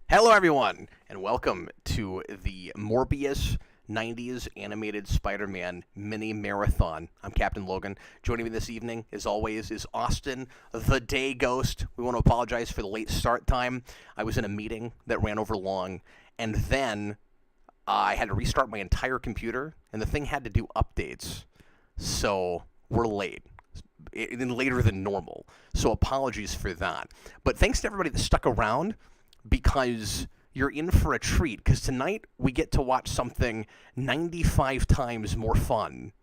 Hello, everyone, and welcome to the Morbius 90s animated Spider-Man mini marathon. I'm Captain Logan. Joining me this evening, as always, is Austin, the Day Ghost. We want to apologize for the late start time. I was in a meeting that ran over long, and then I had to restart my entire computer, and the thing had to do updates. So we're late. Later than normal. So apologies for that. But thanks to everybody that stuck around, because you're in for a treat, because tonight we get to watch something 95 times more fun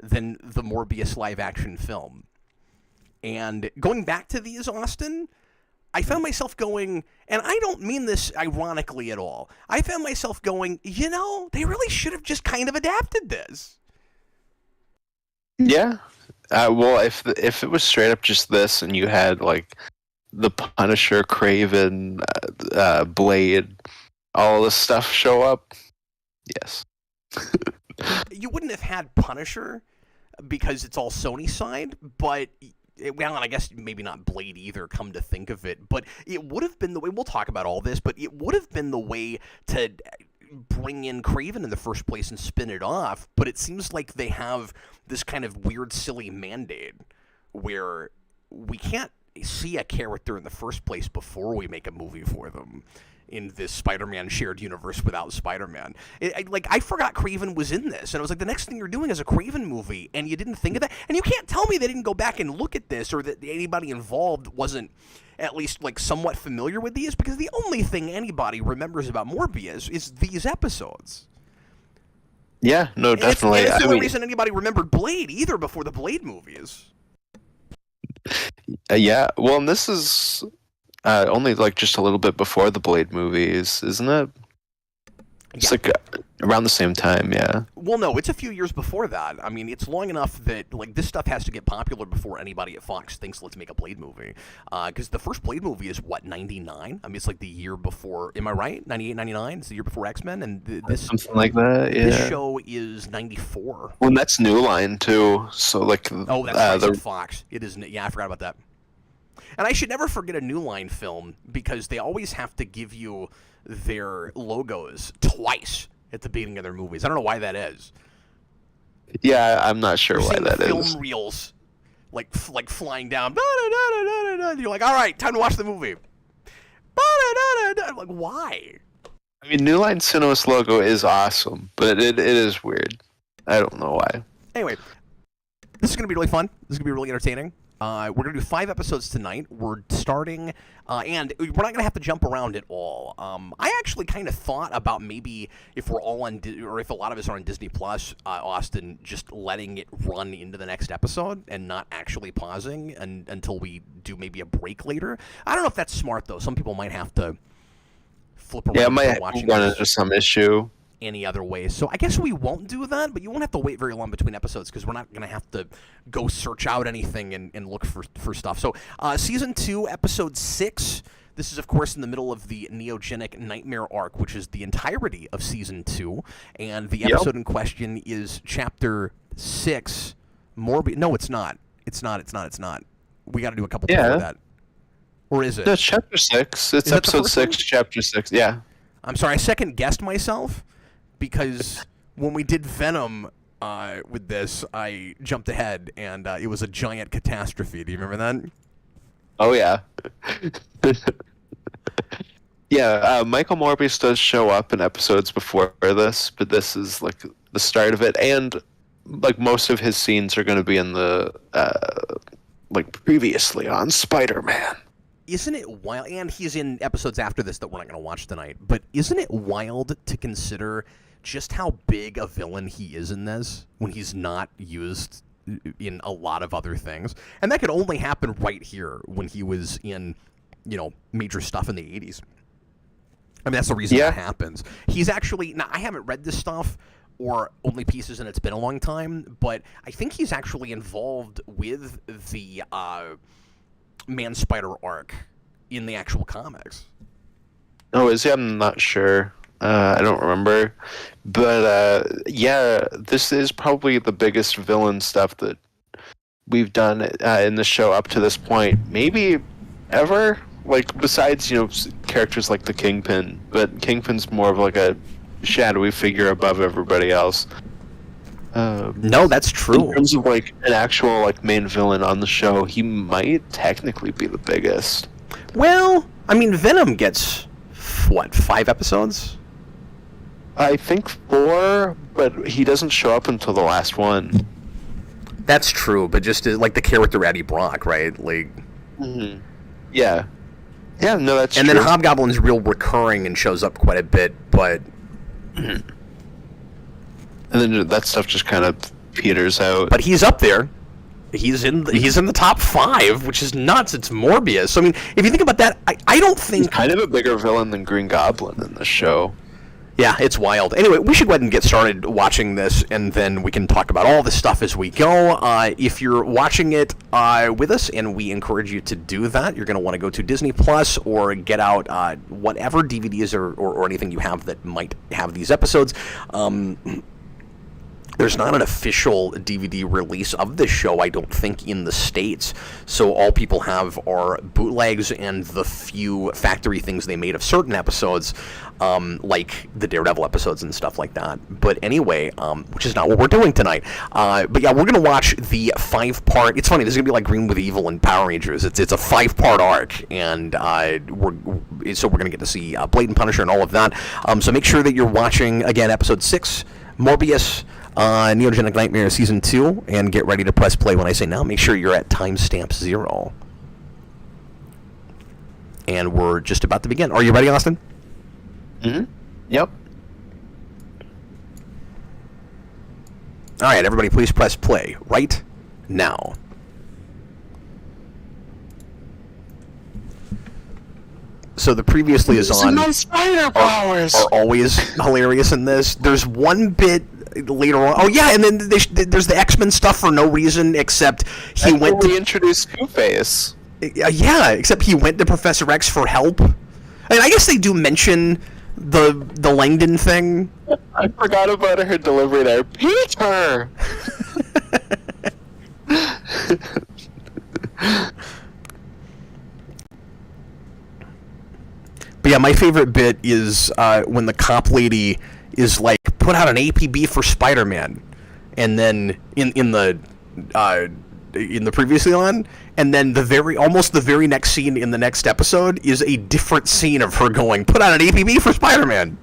than the Morbius live-action film. And going back to these, Austin, I found myself going, and I don't mean this ironically at all, I found myself going, they really should have just kind of adapted this. Yeah. Well, if it was straight up just this, and you had like the Punisher, Craven, Blade, all this stuff show up, yes. You wouldn't have had Punisher because it's all Sony side, but well, and I guess maybe not Blade either, come to think of it, but it would have been the way, we'll talk about all this, but it would have been the way to bring in Craven in the first place and spin it off, but it seems like they have this kind of weird, silly mandate where we can't see a character in the first place before we make a movie for them in this Spider-Man shared universe without Spider-Man. I forgot Craven was in this, and I was like, the next thing you're doing is a Craven movie, and you didn't think of that? And you can't tell me they didn't go back and look at this, or that anybody involved wasn't at least like somewhat familiar with these, because the only thing anybody remembers about Morbius is these episodes. Yeah, no, definitely. It's the only reason anybody remembered Blade either before the Blade movies. Yeah, well, and this is only like just a little bit before the Blade movies, isn't it? It's like around the same time, yeah. Well, no, it's a few years before that. I mean, it's long enough that like this stuff has to get popular before anybody at Fox thinks let's make a Blade movie. Because the first Blade movie is what, 99? I mean, it's like the year before. Am I right? 98, 99? It's the year before X-Men, and this something like that. Yeah. This show is 94. Well, and that's New Line too. So like, oh, that's right, Fox. It is. Yeah, I forgot about that. And I should never forget a New Line film, because they always have to give you their logos twice at the beginning of their movies. I don't know why that is. Yeah, I'm not sure why that film is. Film reels, like flying down. And you're like, all right, time to watch the movie. I'm like, why? I mean, New Line Cinema's logo is awesome, but it is weird. I don't know why. Anyway, this is going to be really fun. This is going to be really entertaining. We're going to do 5 episodes tonight. We're starting, and we're not going to have to jump around at all. I actually kind of thought about maybe if we're all on, or if a lot of us are on Disney Plus, Austin, just letting it run into the next episode and not actually pausing until we do maybe a break later. I don't know if that's smart, though. Some people might have to flip around. Yeah, it might run into some issue any other way. So I guess we won't do that, but you won't have to wait very long between episodes, because we're not going to have to go search out anything and look for stuff. So Season 2, Episode 6. This is, of course, in the middle of the Neogenic Nightmare arc, which is the entirety of Season 2. And the episode in question is Chapter 6, Morbius. No, it's not. It's not. We got to do a couple before that. Or is it? No, it's Chapter 6. It's Episode 6, Chapter 6. Yeah. I'm sorry, I second-guessed myself, because when we did Venom with this, I jumped ahead, and it was a giant catastrophe. Do you remember that? Oh, yeah. Yeah, Michael Morbius does show up in episodes before this, but this is like the start of it, and like most of his scenes are going to be in the like previously on Spider-Man. Isn't it wild? And he's in episodes after this that we're not going to watch tonight. But isn't it wild to consider just how big a villain he is in this when he's not used in a lot of other things? And that could only happen right here when he was in, major stuff in the 80s. I mean, that's the reason that happens. He's actually, now I haven't read this stuff or only pieces, and it's been a long time, but I think he's actually involved with the Man-Spider arc in the actual comics. Oh, is he? I'm not sure. I don't remember. But, yeah, this is probably the biggest villain stuff that we've done in the show up to this point. Maybe ever? like besides characters like the Kingpin, but Kingpin's more of like a shadowy figure above everybody else. No, that's true. In terms of like an actual like main villain on the show, he might technically be the biggest. Well, I mean, Venom gets what, 5 episodes? I think 4, but he doesn't show up until the last one. That's true, but just like the character Eddie Brock, right? Like, yeah, no, that's and true. then Hobgoblin's real recurring and shows up quite a bit, but and then that stuff just kind of peters out. But he's up there. He's in the top 5, which is nuts. It's Morbius. So, I mean, if you think about that, I don't think... He's kind of a bigger villain than Green Goblin in the show. Yeah, it's wild. Anyway, we should go ahead and get started watching this, and then we can talk about all this stuff as we go. If you're watching it with us, and we encourage you to do that, you're going to want to go to Disney Plus or get out whatever DVDs or anything you have that might have these episodes. There's not an official DVD release of this show, I don't think, in the States. So all people have are bootlegs and the few factory things they made of certain episodes, like the Daredevil episodes and stuff like that. But anyway, which is not what we're doing tonight. But yeah, we're going to watch the 5-part... It's funny, this is going to be like Green with Evil and Power Rangers. It's a 5-part arc, and we're going to get to see Blade and Punisher and all of that. So make sure that you're watching, again, Episode 6, Morbius... Neogenic Nightmare Season 2, and get ready to press play when I say now. Make sure you're at timestamp 0. And we're just about to begin. Are you ready, Austin? Yep. Alright, everybody, please press play right now. So the previously is on my spider powers are always hilarious in this. There's one bit later on. Oh yeah, and then there's the X-Men stuff for no reason except he went to reintroduce Two-Face. Yeah, except he went to Professor X for help. And I guess they do mention the Langdon thing. I forgot about her delivery there. Peter. But yeah, my favorite bit is when the cop lady is like, put out an APB for Spider-Man, and then in the previously on, and then almost the very next scene in the next episode is a different scene of her going, put out an APB for Spider-Man.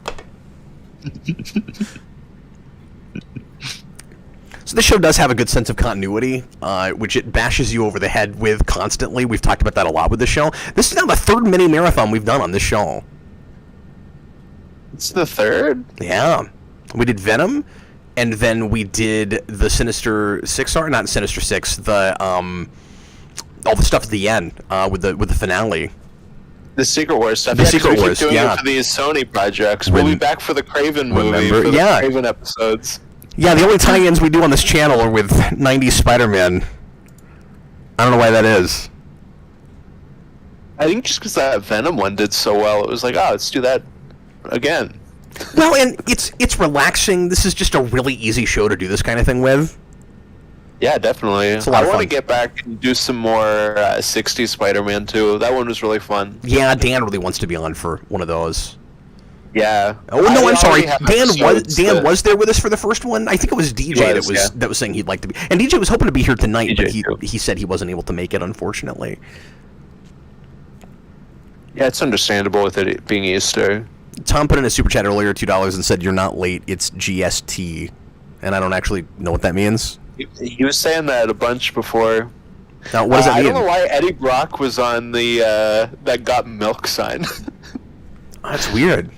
So this show does have a good sense of continuity, which it bashes you over the head with constantly. We've talked about that a lot with the show. This is now the 3rd mini marathon we've done on this show. It's the 3rd? Yeah. We did Venom, and then we did the Sinister Six, or not Sinister Six, the all the stuff at the end with the finale. The Secret Wars stuff. The Secret Wars, doing yeah. it for these Sony projects. We'll be back for the Craven movie, remember? for the Yeah. Craven episodes. Yeah, the only tie-ins we do on this channel are with 90s Spider-Man. I don't know why that is. I think just because that Venom one did so well, it was like, oh, let's do that again. Well, and it's relaxing. This is just a really easy show to do this kind of thing with. Yeah, definitely. It's a lot of I want fun. to get back and do some more 60s Spider-Man too. That one was really fun. Yeah, Dan really wants to be on for one of those. Yeah. Oh no, I'm sorry. Dan Dan was there with us for the first one. I think it was DJ that was saying he'd like to be. And DJ was hoping to be here tonight, but he said he wasn't able to make it, unfortunately. Yeah, it's understandable with it being Easter. Tom put in a super chat earlier, $2, and said, "You're not late. It's GST," and I don't actually know what that means. He was saying that a bunch before. Now, what does that mean? I don't know why Eddie Brock was on the that got milk sign. That's weird.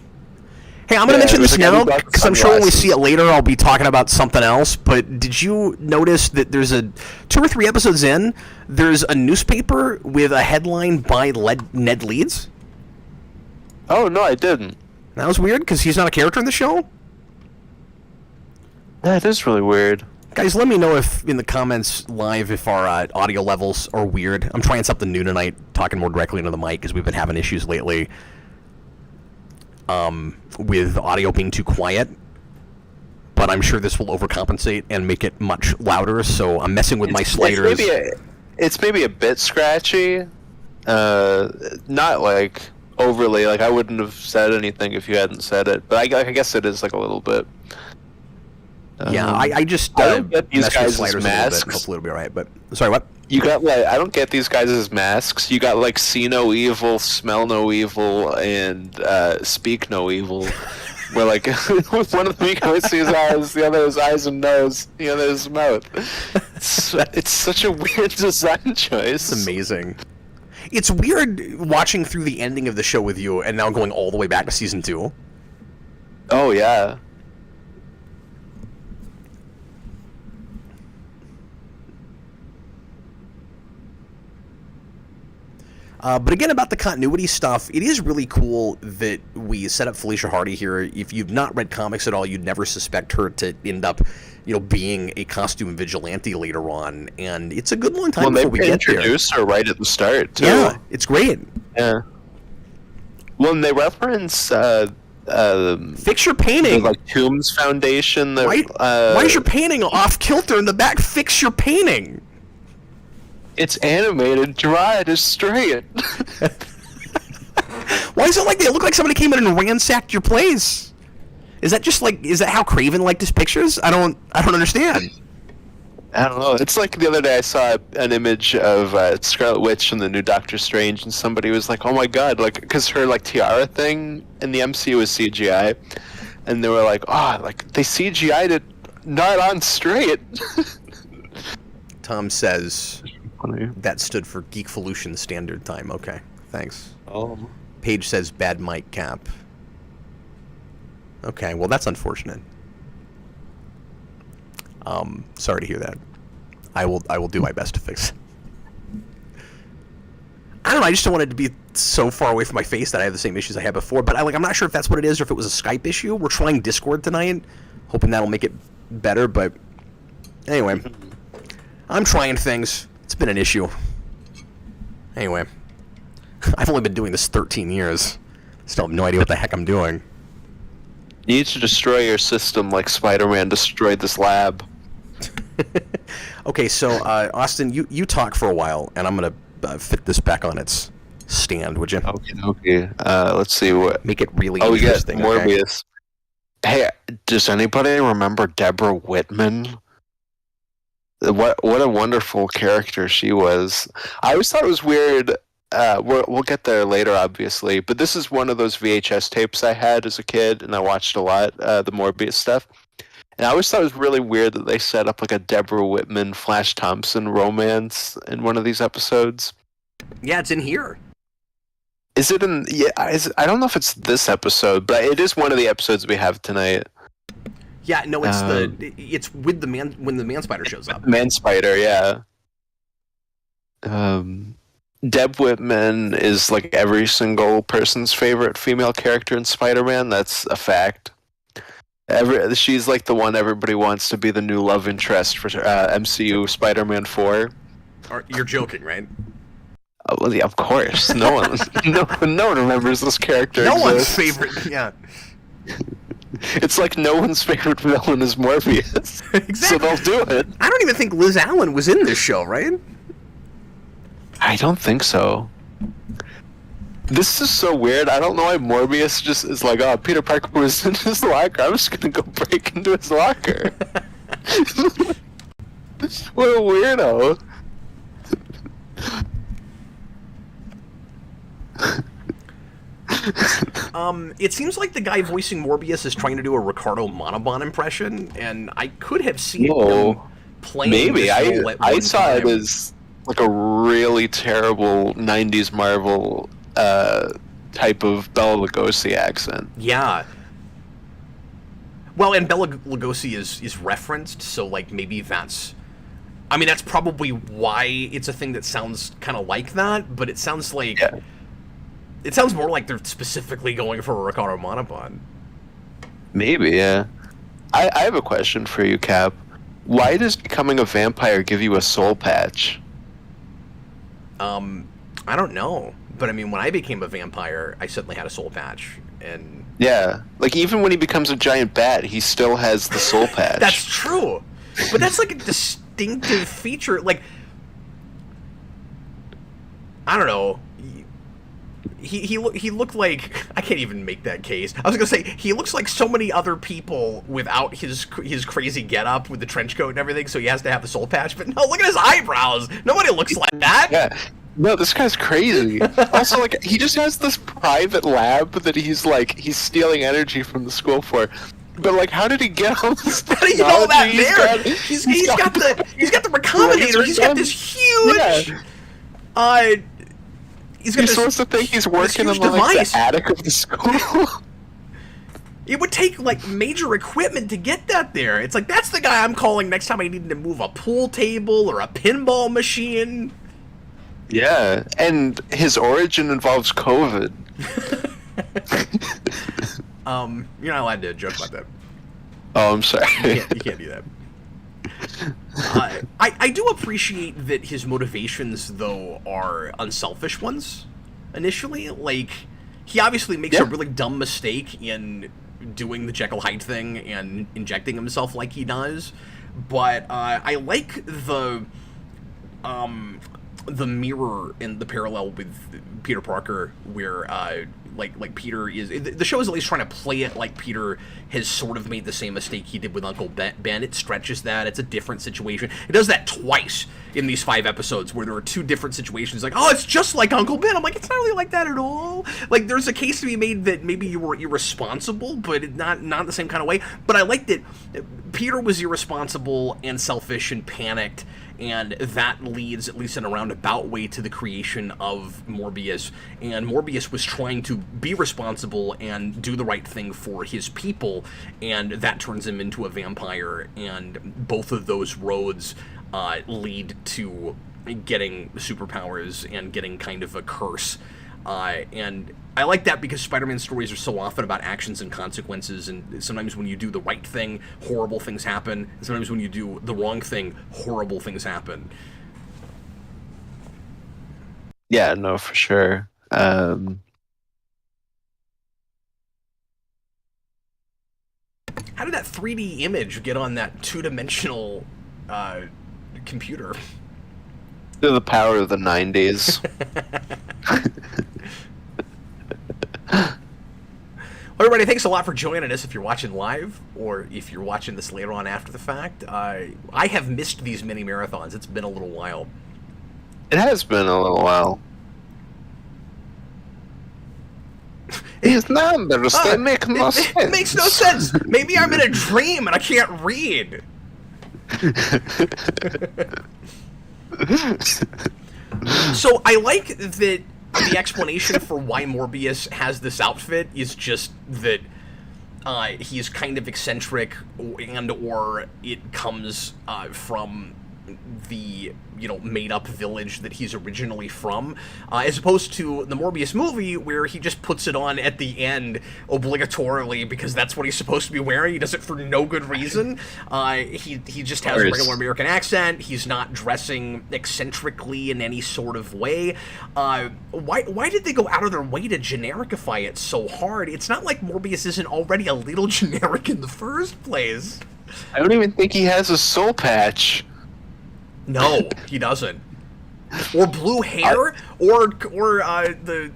Hey, I'm going to mention this now, because I'm sure when we see it later, I'll be talking about something else, but did you notice that there's 2 or 3 episodes in, there's a newspaper with a headline by Ned Leeds? Oh, no, I didn't. That was weird, because he's not a character in the show? That is really weird. Guys, let me know if in the comments live if our audio levels are weird. I'm trying something new tonight, talking more directly into the mic, because we've been having issues lately. With audio being too quiet, but I'm sure this will overcompensate and make it much louder, so I'm messing with my sliders. It's maybe a bit scratchy, Not like overly. Like I wouldn't have said anything if you hadn't said it, but I guess it is like a little bit. Yeah, I just I don't get these messed with guys' sliders a little bit. masks. Hopefully it'll be alright. But sorry, what? You got like I don't get these guys as masks. You got like see no evil, smell no evil, and speak no evil. Where like one of them you can only see his eyes, the other his eyes and nose, the other his mouth. It's such a weird design choice. It's amazing. It's weird watching through the ending of the show with you and now going all the way back to season 2. Oh yeah. But again, about the continuity stuff, it is really cool that we set up Felicia Hardy here. If you've not read comics at all, you'd never suspect her to end up, being a costume vigilante later on. And it's a good long time before we get there. They introduced her right at the start, too. Yeah, it's great. Yeah. Well, and they reference fix your painting. The, like Tombs Foundation. Why is your painting off kilter in the back? Fix your painting. It's animated, dry it is straight. Why is it like they look like somebody came in and ransacked your place? Is that how Craven liked his pictures? I don't understand. I don't know. It's like the other day I saw an image of Scarlet Witch in the new Doctor Strange, and somebody was like, "Oh my god!" Like, because her like tiara thing in the MCU was CGI, and they were like, "Oh, like they CGI'd it not on straight." Tom says Funny. That stood for Geekvolution Standard Time. Okay, thanks. Oh. Paige says bad mic cap. Okay, well that's unfortunate. Sorry to hear that. I will do my best to fix it. I don't know, I just don't want it to be so far away from my face that I have the same issues I had before, but I'm not sure if that's what it is or if it was a Skype issue. We're trying Discord tonight, hoping that'll make it better, but anyway. I'm trying things. It's been an issue. Anyway. I've only been doing this 13 years. Still have no idea what the heck I'm doing. You need to destroy your system like Spider-Man destroyed this lab. Okay, so Austin, you talk for a while, and I'm gonna fit this back on its stand, would you? Okay. Let's see what. Make it really we got interesting. Morbius. Okay? Hey, does anybody remember Deborah Whitman? What a wonderful character she was. I always thought it was weird. We'll get there later, obviously, but this is one of those VHS tapes I had as a kid, and I watched a lot the Morbius stuff. And I always thought it was really weird that they set up like a Deborah Whitman, Flash Thompson romance in one of these episodes. Yeah, it's in here. Is it in? Yeah, I don't know if it's this episode, but it is one of the episodes we have tonight. Yeah, no, it's with the man when the man spider shows up. Man Spider, yeah. Deb Whitman is like every single person's favorite female character in Spider-Man. That's a fact. She's like the one everybody wants to be the new love interest for MCU Spider-Man 4. You're joking, right? Well, yeah, of course. No one remembers this character. No one's exists. favorite. Yeah. It's like no one's favorite villain is Morbius. Exactly. So they'll do it. I don't even think Liz Allen was in this show, right? I don't think so. This is so weird. I don't know why Morbius just is like, oh, Peter Parker was in his locker. I'm just gonna go break into his locker. What a weirdo. It seems like the guy voicing Morbius is trying to do a Ricardo Montalban impression, and I could have seen him playing. Maybe this role at I one saw time. it as like a really terrible '90s Marvel type of Bela Lugosi accent. Yeah. Well, and Bela Lugosi is referenced, so like maybe that's. I mean, that's probably why it's a thing that sounds kind of like that, but it sounds like. Yeah. It sounds more like they're specifically going for a Ricardo Montalban. Maybe, yeah. I have a question for you, Cap. Why does becoming a vampire give you a soul patch? I don't know. But I mean, when I became a vampire, I suddenly had a soul patch. And Yeah, like even when he becomes a giant bat, he still has the soul patch. that's true. But that's like a distinctive feature. Like, I don't know. He looked like, I can't even make that case. I was gonna say he looks like so many other people without his crazy getup with the trench coat and everything. So he has to have the soul patch. But no, look at his eyebrows. Nobody looks like that. Yeah. No, this guy's crazy. Also, like, he just has this private lab that he's stealing energy from the school for. But like, how did he get all this? How do you know that there? He's got the recombinator. He's got this huge. Yeah. He's supposed to think he's working in the attic of the school. It would take like major equipment to get that there. It's like, that's the guy I'm calling next time I need to move a pool table or a pinball machine. Yeah, and his origin involves COVID. You're not allowed to joke about that. Oh, I'm sorry. You can't do that. I do appreciate that his motivations, though, are unselfish ones, initially. Like, he obviously makes a really dumb mistake in doing the Jekyll Hyde thing and injecting himself like he does, but I like the mirror and the parallel with Peter Parker, where like Peter is, the show is at least trying to play it like Peter has sort of made the same mistake he did with Uncle Ben. It stretches that. It's a different situation. It does that twice in these 5 episodes, where there are 2 different situations. Like, oh, it's just like Uncle Ben. I'm like, it's not really like that at all. Like, there's a case to be made that maybe you were irresponsible, but not the same kind of way. But I like that Peter was irresponsible and selfish and panicked, and that leads, at least in a roundabout way, to the creation of Morbius. And Morbius was trying to be responsible and do the right thing for his people, and that turns him into a vampire. And both of those roads lead to getting superpowers and getting kind of a curse. And I like that because Spider-Man stories are so often about actions and consequences, and sometimes when you do the right thing, horrible things happen, and sometimes when you do the wrong thing, horrible things happen. Yeah, no, for sure. How did that 3D image get on that 2-dimensional computer? Through the power of the 90s. Well, everybody, thanks a lot for joining us if you're watching live, or if you're watching this later on after the fact. I have missed these mini marathons. It's been a little while. It has been a little while. These numbers, they make no sense. It makes no sense. Maybe I'm in a dream and I can't read. So I like that the explanation for why Morbius has this outfit is just that he's kind of eccentric, and or it comes from the made-up village that he's originally from, as opposed to the Morbius movie, where he just puts it on at the end obligatorily because that's what he's supposed to be wearing. He does it for no good reason. He just has a regular American accent. He's not dressing eccentrically in any sort of way. Why did they go out of their way to genericify it so hard? It's not like Morbius isn't already a little generic in the first place. I don't even think he has a soul patch. No, he doesn't. Or blue hair, or the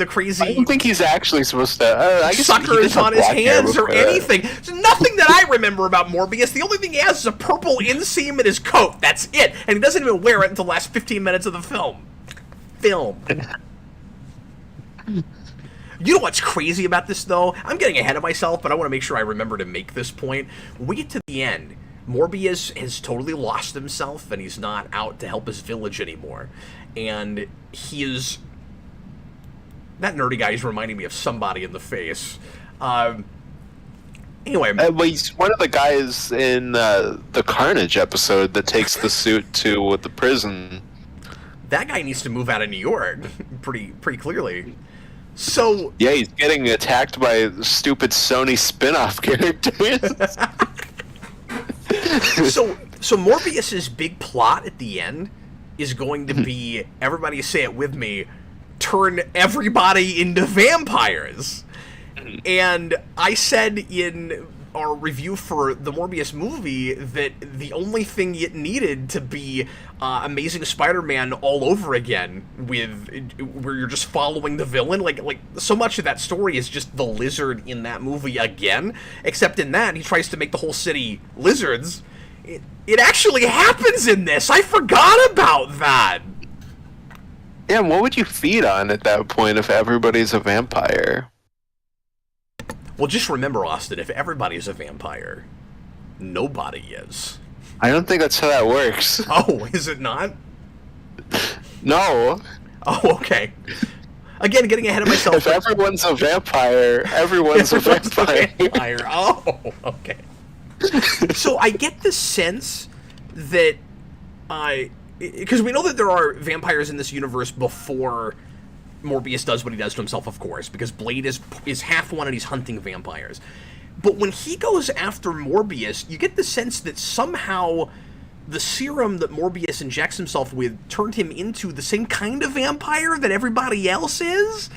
crazy. I don't think he's actually supposed to. I guess suckers on his hands or anything. There's nothing that I remember about Morbius. The only thing he has is a purple inseam in his coat. That's it, and he doesn't even wear it until the last 15 minutes of the film. You know what's crazy about this, though? I'm getting ahead of myself, but I want to make sure I remember to make this point. When we get to the end, Morbius has totally lost himself, and he's not out to help his village anymore. And he is... That nerdy guy is reminding me of somebody in the face. Anyway. Well, he's one of the guys in the Carnage episode that takes the suit to the prison. That guy needs to move out of New York, pretty clearly. So... Yeah, he's getting attacked by stupid Sony spin-off characters. So Morbius's big plot at the end is going to be, everybody say it with me, turn everybody into vampires. And I said in our review for the Morbius movie that the only thing it needed to be Amazing Spider-Man all over again, with where you're just following the villain. Like so much of that story is just the lizard in that movie again, except in that he tries to make the whole city lizards. It actually happens in this. I forgot about that. Yeah, and what would you feed on at that point if everybody's a vampire? Well, just remember, Austin, if everybody's a vampire, nobody is. I don't think that's how that works. Oh, is it not? No. Oh, okay. Again, getting ahead of myself. If everyone's a vampire, everyone's a vampire. Oh, okay. So I get the sense that because we know that there are vampires in this universe before Morbius does what he does to himself, of course, because Blade is half one and he's hunting vampires. But when he goes after Morbius, you get the sense that somehow the serum that Morbius injects himself with turned him into the same kind of vampire that everybody else is.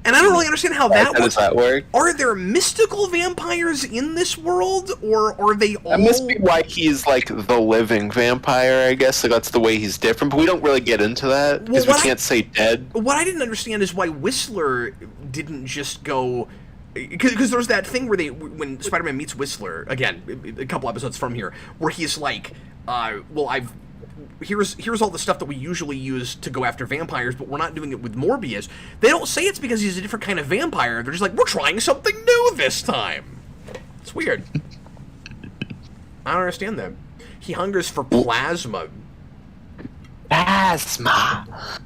And I don't really understand how that works. How does that work? Are there mystical vampires in this world, or are they all... That must be why he's, like, the living vampire, I guess. Like, that's the way he's different. But we don't really get into that, because we can't say dead. What I didn't understand is why Whistler didn't just go... Because there's that thing where when Spider-Man meets Whistler, again, a couple episodes from here, where he's like, here's all the stuff that we usually use to go after vampires, but we're not doing it with Morbius. They don't say it's because he's a different kind of vampire. They're just like, we're trying something new this time. It's weird. I don't understand that. He hungers for plasma. Plasma.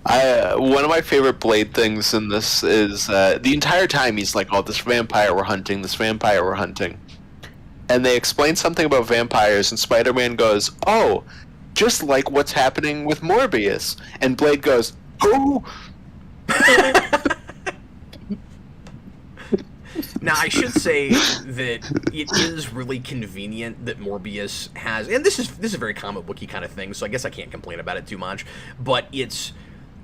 One of my favorite Blade things in this is the entire time he's like, oh, this vampire we're hunting, this vampire we're hunting. And they explain something about vampires, and Spider-Man goes, oh, just like what's happening with Morbius. And Blade goes, oh! Now, I should say that it is really convenient that Morbius has, and this is a very comic booky kind of thing, so I guess I can't complain about it too much, but it's...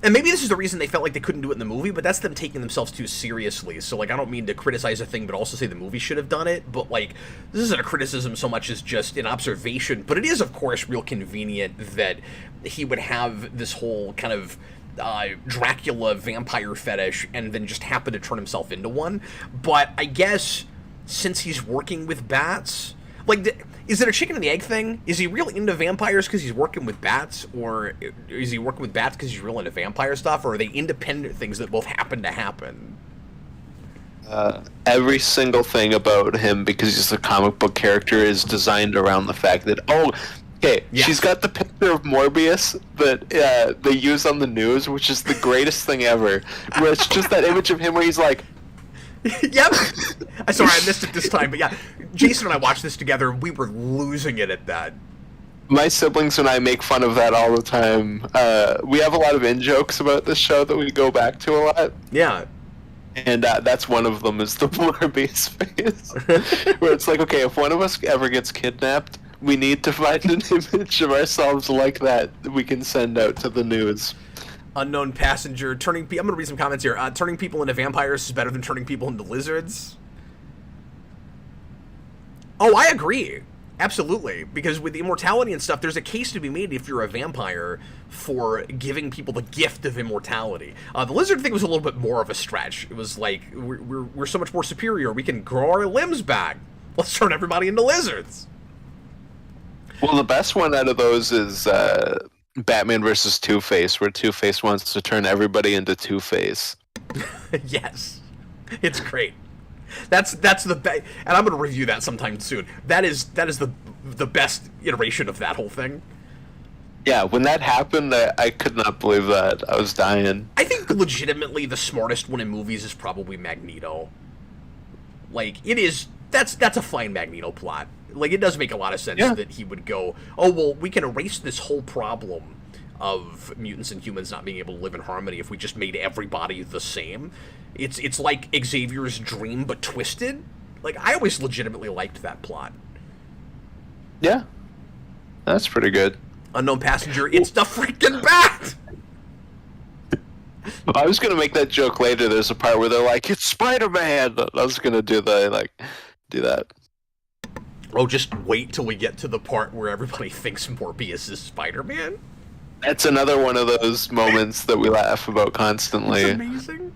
And maybe this is the reason they felt like they couldn't do it in the movie, but that's them taking themselves too seriously. So, like, I don't mean to criticize a thing, but also say the movie should have done it. But, like, this isn't a criticism so much as just an observation. But it is, of course, real convenient that he would have this whole kind of Dracula vampire fetish and then just happen to turn himself into one. But I guess since he's working with bats... Like, is it a chicken and the egg thing? Is he real into vampires because he's working with bats? Or is he working with bats because he's real into vampire stuff? Or are they independent things that both happen to happen? Every single thing about him, because he's a comic book character, is designed around the fact that, she's got the picture of Morbius that they use on the news, which is the greatest thing ever. Where it's just that image of him where he's like... Yep. Sorry, I missed it this time, but yeah. Jason and I watched this together, and we were losing it at that. My siblings and I make fun of that all the time. We have a lot of in-jokes about this show that we go back to a lot. Yeah. And that's one of them, is the Morbius face. Where it's like, okay, if one of us ever gets kidnapped, we need to find an image of ourselves like that we can send out to the news. Unknown passenger, I'm going to read some comments here. Turning people into vampires is better than turning people into lizards. Oh, I agree. Absolutely. Because with immortality and stuff, there's a case to be made if you're a vampire for giving people the gift of immortality. The lizard thing was a little bit more of a stretch. It was like, we're so much more superior. We can grow our limbs back. Let's turn everybody into lizards. Well, the best one out of those is Batman versus Two-Face, where Two-Face wants to turn everybody into Two-Face. Yes. It's great. That's the best, and I'm going to review that sometime soon. That is the best iteration of that whole thing. Yeah, when that happened, I could not believe that. I was dying. I think legitimately the smartest one in movies is probably Magneto. Like, it is... That's a fine Magneto plot. Like, it does make a lot of sense that he would go, oh, well, we can erase this whole problem of mutants and humans not being able to live in harmony if we just made everybody the same. It's like Xavier's dream, but twisted. Like, I always legitimately liked that plot. Yeah. That's pretty good. Unknown passenger, it's the freaking bat! I was going to make that joke later. There's a part where they're like, it's Spider-Man! I was going to do that. Oh, just wait till we get to the part where everybody thinks Morbius is Spider-Man. That's another one of those moments that we laugh about It's constantly. amazing.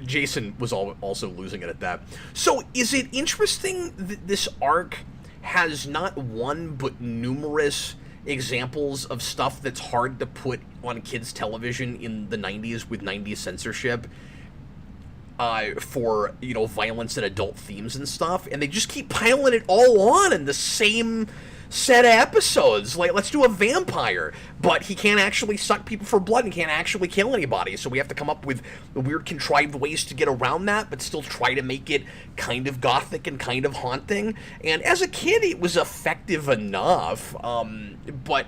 Jason was also losing it at that. So, is it interesting that this arc has not one but numerous examples of stuff that's hard to put on kids' television in the 90s with 90s censorship for, violence and adult themes and stuff, and they just keep piling it all on in the same set of episodes. Like, let's do a vampire, but he can't actually suck people for blood and can't actually kill anybody, so we have to come up with weird contrived ways to get around that, but still try to make it kind of gothic and kind of haunting. And as a kid, it was effective enough, but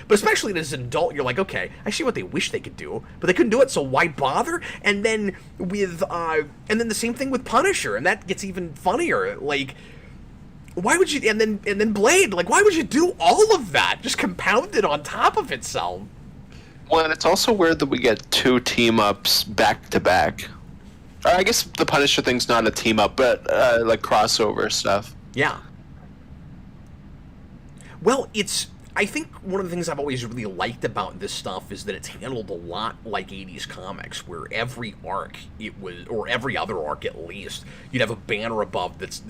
especially as an adult, you're like, okay, I see what they wish they could do, but they couldn't do it, so why bother? And then the same thing with Punisher, and that gets even funnier. Like, why would you, and then Blade, like, why would you do all of that? Just compounded on top of itself. Well, and it's also weird that we get two team-ups back-to-back. Or I guess the Punisher thing's not a team-up, but, like, crossover stuff. Yeah. Well, I think one of the things I've always really liked about this stuff is that it's handled a lot like 80s comics, where every arc or every other arc at least, you'd have a banner above that's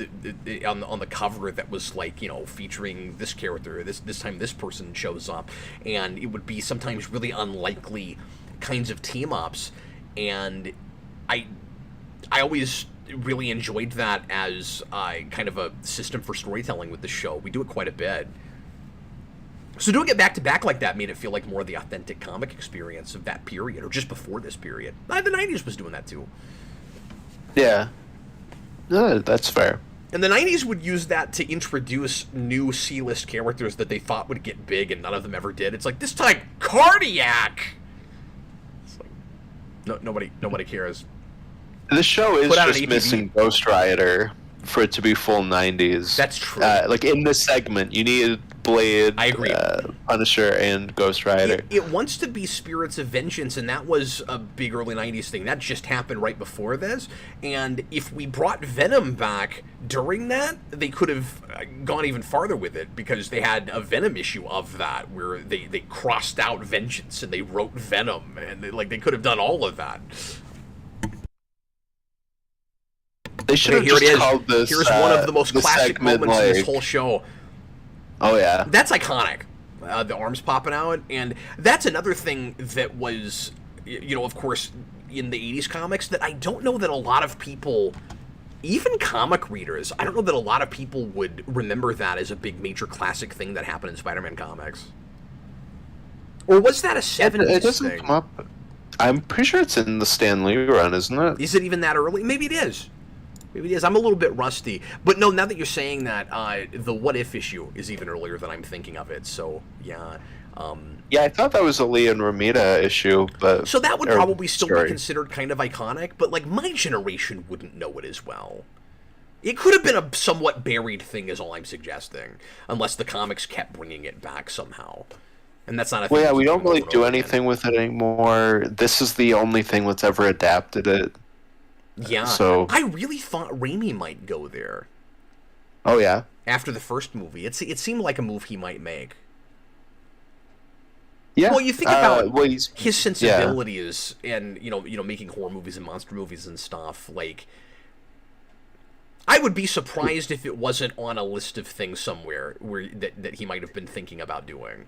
on the cover that was like, featuring this character, this time this person shows up, and it would be sometimes really unlikely kinds of team-ups, and I always really enjoyed that as kind of a system for storytelling with the show. We do it quite a bit. So doing it back-to-back like that made it feel like more of the authentic comic experience of that period, or just before this period. The 90s was doing that too. Yeah. No, that's fair. And the 90s would use that to introduce new C-list characters that they thought would get big, and none of them ever did. It's like, this time, Cardiac! It's like, nobody cares. The show is just missing Ghost Rider for it to be full 90s. That's true. Like, in this segment, you need Blade, I agree. Punisher, and Ghost Rider. It wants to be Spirits of Vengeance, and that was a big early 90s thing. That just happened right before this. And if we brought Venom back during that, they could have gone even farther with it, because they had a Venom issue of that, where they crossed out Vengeance and they wrote Venom, and they could have done all of that. They should have just called this. Here's one of the most classic moments in this whole show. Oh, yeah. That's iconic. The arms popping out. And that's another thing that was, of course, in the 80s comics that I don't know that a lot of people, even comic readers, I don't know that a lot of people would remember that as a big major classic thing that happened in Spider-Man comics. Or was that a 70s it doesn't thing? Come up. I'm pretty sure it's in the Stan Lee run, isn't it? Is it even that early? Maybe it is. Maybe it is. I'm a little bit rusty. But no, now that you're saying that, the What If issue is even earlier than I'm thinking of it. So, yeah. Yeah, I thought that was a Lee and Romita issue, but... So that would probably still be considered kind of iconic, but, like, my generation wouldn't know it as well. It could have been a somewhat buried thing, is all I'm suggesting. Unless the comics kept bringing it back somehow. And that's not a thing. Well, yeah, we don't really do anything with it anymore. This is the only thing that's ever adapted it. Yeah, so I really thought Raimi might go there. Oh, yeah? After the first movie. It seemed like a move he might make. Yeah. Well, you think about his sensibilities and, making horror movies and monster movies and stuff. Like, I would be surprised if it wasn't on a list of things somewhere that he might have been thinking about doing.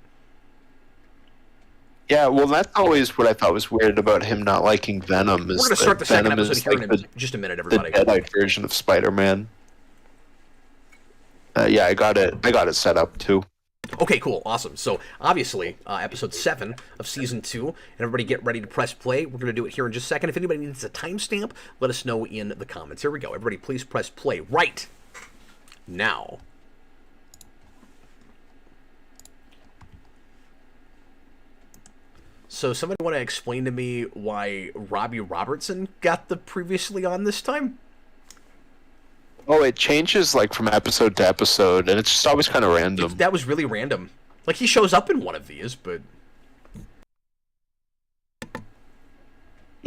Yeah, well, that's always what I thought was weird about him not liking Venom. We're going to start the second episode here in just a minute, everybody. The Deadite version of Spider-Man. Yeah, I got it set up too. Okay, cool, awesome. So obviously, episode 7 of season 2, and everybody get ready to press play. We're going to do it here in just a second. If anybody needs a timestamp, let us know in the comments. Here we go. Everybody, please press play right now. So somebody want to explain to me why Robbie Robertson got the previously on this time? Oh, it changes like from episode to episode, and it's just always kind of random. That was really random. Like, he shows up in one of these, but...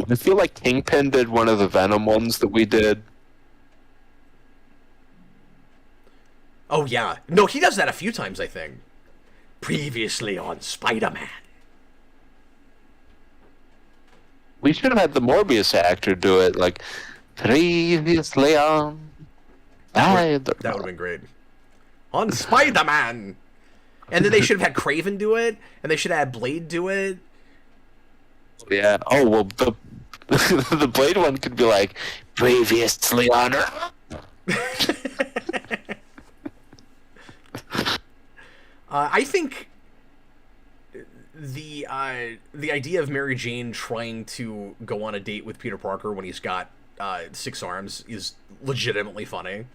I feel like Kingpin did one of the Venom ones that we did. Oh yeah, no, he does that a few times, I think. Previously on Spider-Man. We should have had the Morbius actor do it, like, previously on... That would have been great. On Spider-Man! And then they should have had Craven do it, and they should have had Blade do it. Yeah. Oh, well, the Blade one could be like, previously on... I think the idea of Mary Jane trying to go on a date with Peter Parker when he's got 6 arms is legitimately funny.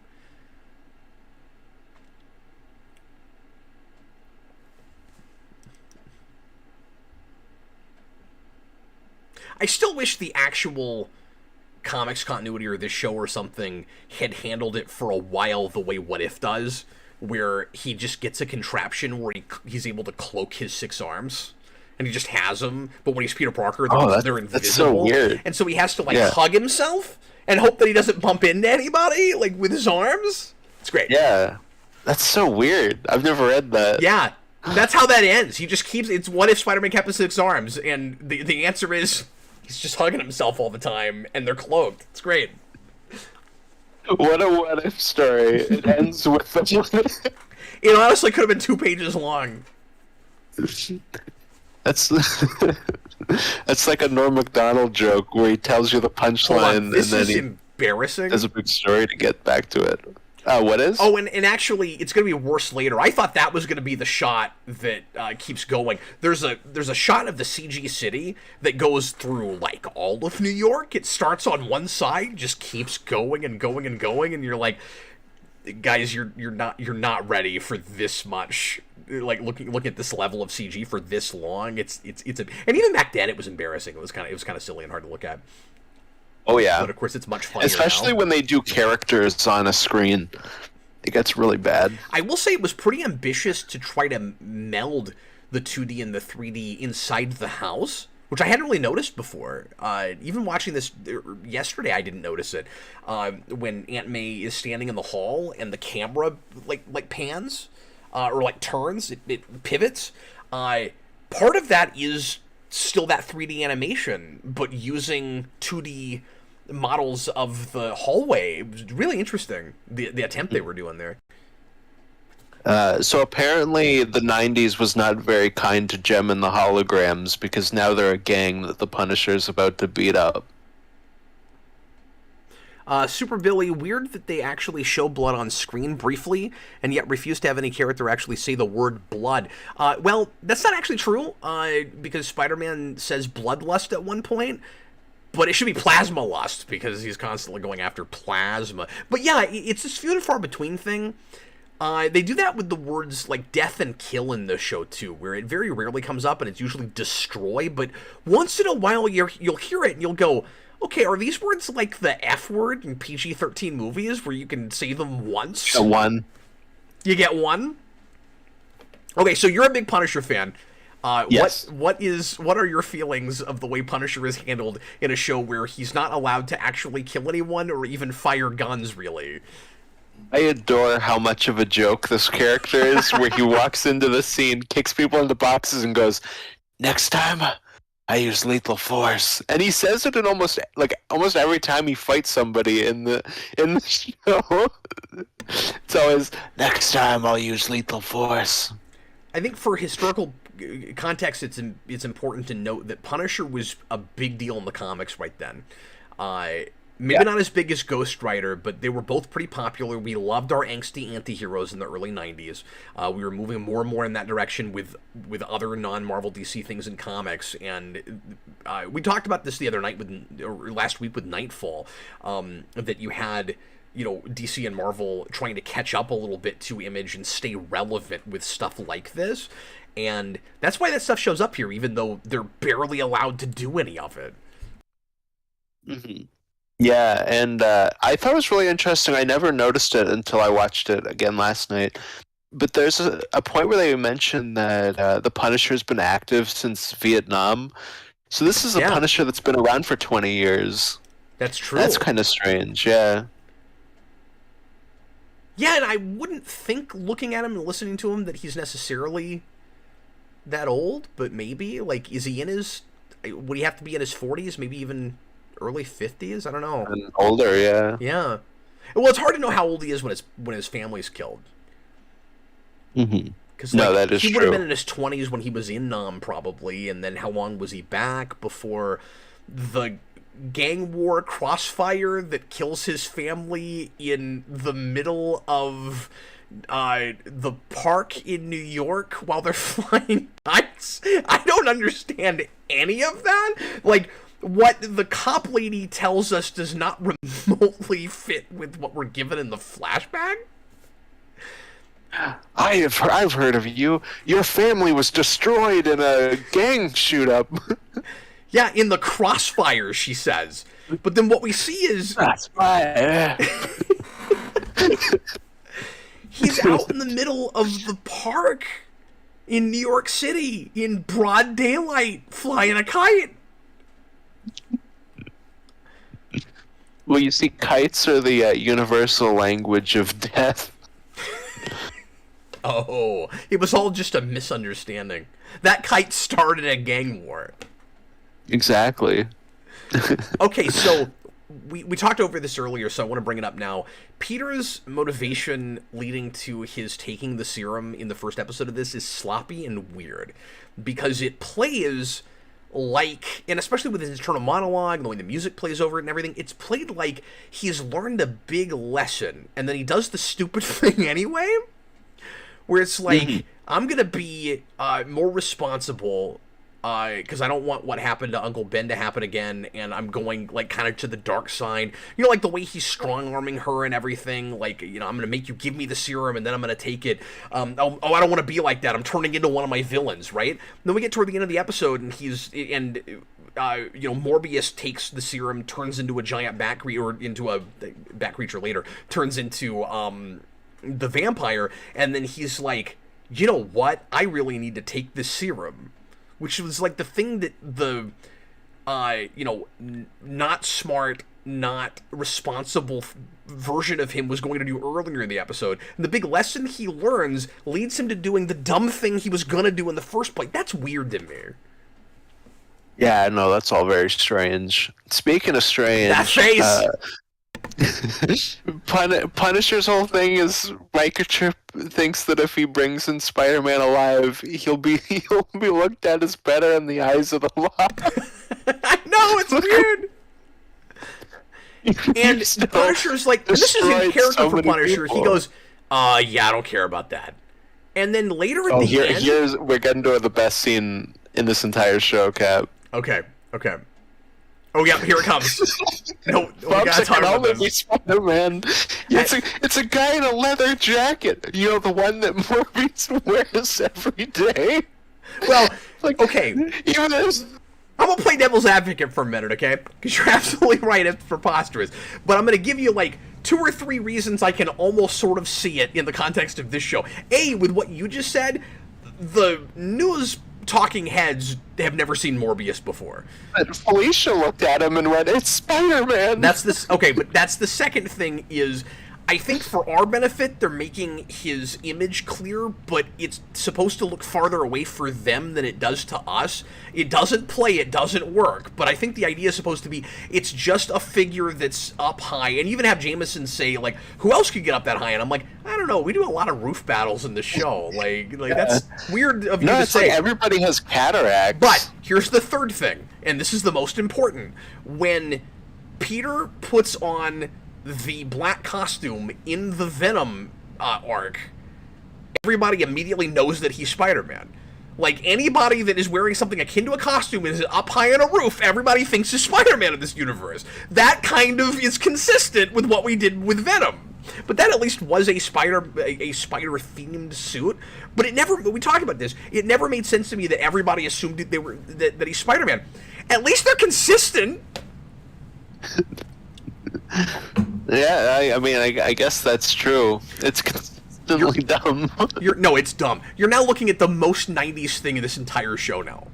I still wish the actual comics continuity or this show or something had handled it for a while the way What If does, where he just gets a contraption where he's able to cloak his 6 arms. And he just has them, but when he's Peter Parker, they're invisible. That's so weird. And so he has to hug himself and hope that he doesn't bump into anybody with his arms. It's great. Yeah, that's so weird. I've never read that. Yeah, that's how that ends. He just keeps. It's what if Spider-Man kept his 6 arms, and the answer is he's just hugging himself all the time, and they're cloaked. It's great. What a what if story. It ends with It honestly could have been 2 pages long. That's like a Norm Macdonald joke where he tells you the punchline and then he embarrassing. has a big story to get back to it. What is? Oh, and actually, it's going to be worse later. I thought that was going to be the shot that keeps going. There's a shot of the CG city that goes through all of New York. It starts on one side, just keeps going and going and going, and you're like, guys, you're not ready for this much. Look at this level of CG for this long. It's and even back then it was embarrassing. It was kind of silly and hard to look at. Oh yeah, but of course it's much funnier especially now. when they do characters on a screen. It gets really bad. I will say it was pretty ambitious to try to meld the 2D and the 3D inside the house, which I hadn't really noticed before. Even watching this yesterday, I didn't notice it. When Aunt May is standing in the hall and the camera pans or turns, it pivots. Part of that is still that 3D animation, but using 2D models of the hallway. It was really interesting, the attempt they were doing there. So apparently the 90s was not very kind to Gem and the Holograms because now they're a gang that the Punisher's about to beat up. Super Billy, weird that they actually show blood on screen briefly and yet refuse to have any character actually say the word blood. Well, that's not actually true because Spider-Man says bloodlust at one point. But it should be plasma lust because he's constantly going after plasma. But yeah, it's this few and far between thing. They do that with the words death and kill in the show too, where it very rarely comes up and it's usually destroy. But once in a while you'll hear it and you'll go, okay, are these words like the F word in PG-13 movies where you can say them once? A one. You get one? Okay, so you're a big Punisher fan. Yes. What are your feelings of the way Punisher is handled in a show where he's not allowed to actually kill anyone or even fire guns, really? I adore how much of a joke this character is, where he walks into the scene, kicks people into boxes, and goes, "Next time, I use lethal force." And he says it in almost every time he fights somebody in the show. It's always, "Next time, I'll use lethal force." I think for historical context, it's important to note that Punisher was a big deal in the comics right then. Maybe not as big as Ghost Rider, but they were both pretty popular. We loved our angsty anti-heroes in the early 90s. We were moving more and more in that direction with other non-Marvel DC things in comics. And we talked about this the other night or last week with Nightfall, that you had DC and Marvel trying to catch up a little bit to Image and stay relevant with stuff like this. And that's why that stuff shows up here, even though they're barely allowed to do any of it. Mm-hmm. Yeah, and I thought it was really interesting. I never noticed it until I watched it again last night. But there's a point where they mentioned that the Punisher's been active since Vietnam. So this is a Punisher that's been around for 20 years. That's true. That's kind of strange, yeah. Yeah, and I wouldn't think, looking at him and listening to him, that he's necessarily that old, but maybe. Like, is he in his... Would he have to be in his 40s? Maybe even early 50s? I don't know. And older, yeah. Yeah. Well, it's hard to know how old he is when his family's killed. Mm-hmm. Because that is he true. would have been in his 20s when he was in Nam, probably, and then how long was he back before the gang war crossfire that kills his family in the middle of the park in New York while they're flying kites? I don't understand any of that. Like, what the cop lady tells us does not remotely fit with what we're given in the flashback. I've heard of you. Your family was destroyed in a gang shoot-up. Yeah, in the crossfire, she says. But then what we see is... That's right. He's out in the middle of the park in New York City in broad daylight flying a kite. Well, you see, kites are the universal language of death. Oh, it was all just a misunderstanding. That kite started a gang war. Exactly. Okay, so we talked over this earlier, so I want to bring it up now. Peter's motivation leading to his taking the serum in the first episode of this is sloppy and weird, because it plays like, and especially with his internal monologue and the way the music plays over it and everything, it's played like he's learned a big lesson, and then he does the stupid thing anyway, where it's like, I'm going to be more responsible because I don't want what happened to Uncle Ben to happen again, and I'm going, like, kind of to the dark side. You know, like, the way he's strong-arming her and everything, like, you know, I'm going to make you give me the serum, and then I'm going to take it. I don't want to be like that. I'm turning into one of my villains, right? And then we get toward the end of the episode, and Morbius takes the serum, turns into a giant bat creature, or into a bat creature later, turns into, the vampire, and then he's like, you know what? I really need to take this serum. Which was like the thing that the, not smart, not responsible version of him was going to do earlier in the episode. And the big lesson he learns leads him to doing the dumb thing he was going to do in the first place. That's weird to me. Yeah, no, that's all very strange. Speaking of strange... That face! Punisher's whole thing is Microchip thinks that if he brings in Spider-Man alive, he'll be looked at as better in the eyes of the law. I know, it's weird. And Punisher's like, and this is in character for Punisher. People. He goes, yeah, I don't care about that. And then later at the end, we're getting to the best scene in this entire show, Cap. Okay. Oh yeah, here it comes. No, we gotta talk about this. Spider-Man. It's a guy in a leather jacket. You know, the one that Morbius wears every day. Well, like, okay. Even as... I'm gonna play devil's advocate for a minute, okay? Because you're absolutely right, it's preposterous. But I'm gonna give you, like, 2 or 3 reasons I can almost sort of see it in the context of this show. A, with what you just said, the news talking heads have never seen Morbius before. But Felicia looked at him and went, "It's Spider-Man." That's this. Okay, but that's the second thing is, I think for our benefit, they're making his image clear, but it's supposed to look farther away for them than it does to us. It doesn't play, it doesn't work, but I think the idea is supposed to be, it's just a figure that's up high, and even have Jameson say, like, who else could get up that high? And I'm like, I don't know, we do a lot of roof battles in the show. Like that's weird of you to say. Like everybody has cataracts. But here's the third thing, and this is the most important. When Peter puts on the black costume in the Venom arc, everybody immediately knows that he's Spider-Man. Like, anybody that is wearing something akin to a costume and is up high on a roof, everybody thinks is Spider-Man in this universe. That kind of is consistent with what we did with Venom. But that at least was a spider-themed suit. But it never, we talked about this, it never made sense to me that everybody assumed that he's Spider-Man. At least they're consistent. Yeah, I mean, I guess that's true. It's consistently dumb. No, it's dumb. You're now looking at the most 90s thing in this entire show now.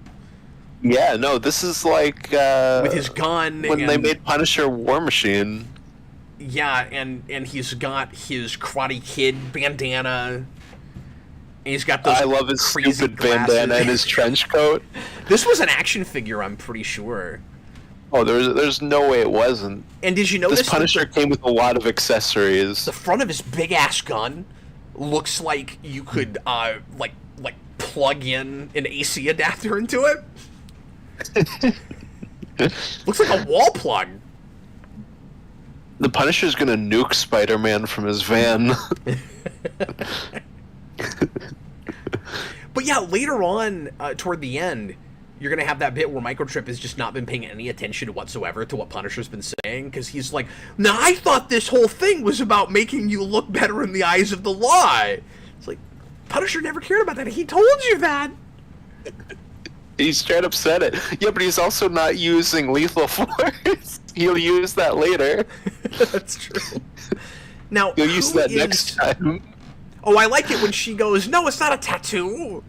Yeah, no, this is like... with his gun when they made Punisher War Machine. Yeah, and he's got his Karate Kid bandana. And he's got those I love his crazy stupid glasses. bandana and his trench coat. This was an action figure, I'm pretty sure. Oh, there's no way it wasn't. And did you notice This Punisher came with a lot of accessories. the front of his big ass gun looks like you could like plug in an AC adapter into it? Looks like a wall plug. The Punisher's gonna nuke Spider-Man from his van. But yeah, later on, toward the end, you're going to have that bit where Microchip has just not been paying any attention whatsoever to what Punisher's been saying, because he's like, now I thought this whole thing was about making you look better in the eyes of the law. It's like, Punisher never cared about that. He told you that. He straight up said it. Yeah, but he's also not using lethal force. He'll use that later. That's true. Now, He'll use that next time. Oh, I like it when she goes, no, it's not a tattoo.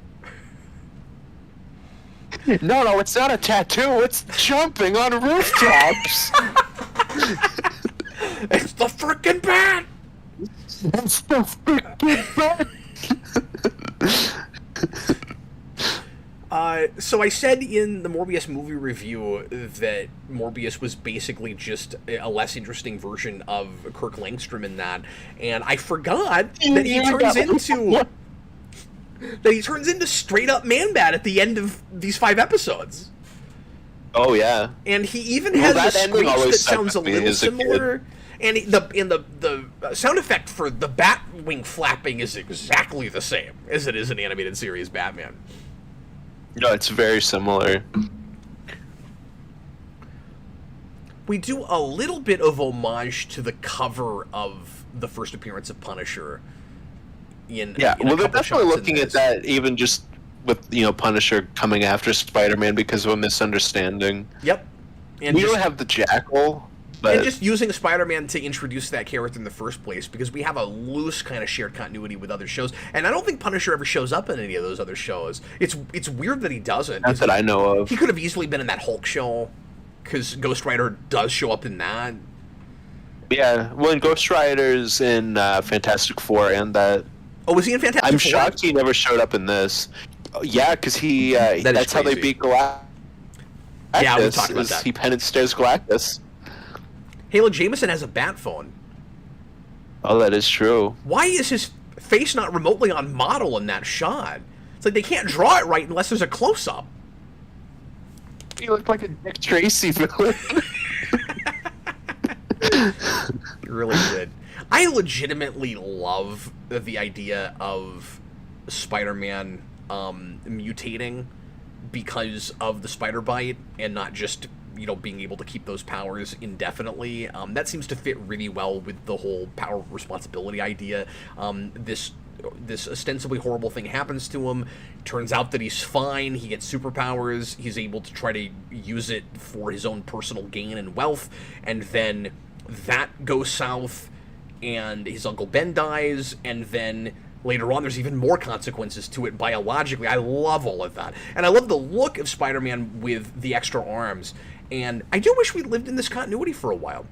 No, it's not a tattoo. It's jumping on rooftops. It's the frickin' bat. It's the freaking bat. So I said in the Morbius movie review that Morbius was basically just a less interesting version of Kirk Langstrom in that, and I forgot that he turns into straight up Man-Bat at the end of these 5 episodes. Oh yeah, and he even has a screech that sounds a little similar. And the sound effect for the bat wing flapping is exactly the same as it is in animated series Batman. No, it's very similar. We do a little bit of homage to the cover of the first appearance of Punisher. Well, they're definitely looking at that, even just with Punisher coming after Spider-Man because of a misunderstanding. Yep. And we don't have the Jackal. But... And just using Spider-Man to introduce that character in the first place, because we have a loose kind of shared continuity with other shows, and I don't think Punisher ever shows up in any of those other shows. It's weird that he doesn't. Not that I know of. He could have easily been in that Hulk show, because Ghost Rider does show up in that. Yeah, well, in Ghost Rider's in Fantastic Four and that. Oh, was he in Fantastic Four? I'm shocked he never showed up in this. Yeah, because that's how they beat Galactus. Yeah, we talked about that. He penance-stares Galactus. Hey, look, Jameson has a bat phone. Oh, that is true. Why is his face not remotely on model in that shot? It's like they can't draw it right unless there's a close-up. He looked like a Dick Tracy villain. He really did. I legitimately love the idea of Spider-Man mutating because of the spider bite and not just being able to keep those powers indefinitely. That seems to fit really well with the whole power of responsibility idea. This ostensibly horrible thing happens to him. Turns out that he's fine. He gets superpowers. He's able to try to use it for his own personal gain and wealth. And then that goes south, and his Uncle Ben dies, and then later on, there's even more consequences to it biologically. I love all of that. And I love the look of Spider-Man with the extra arms. And I do wish we lived in this continuity for a while.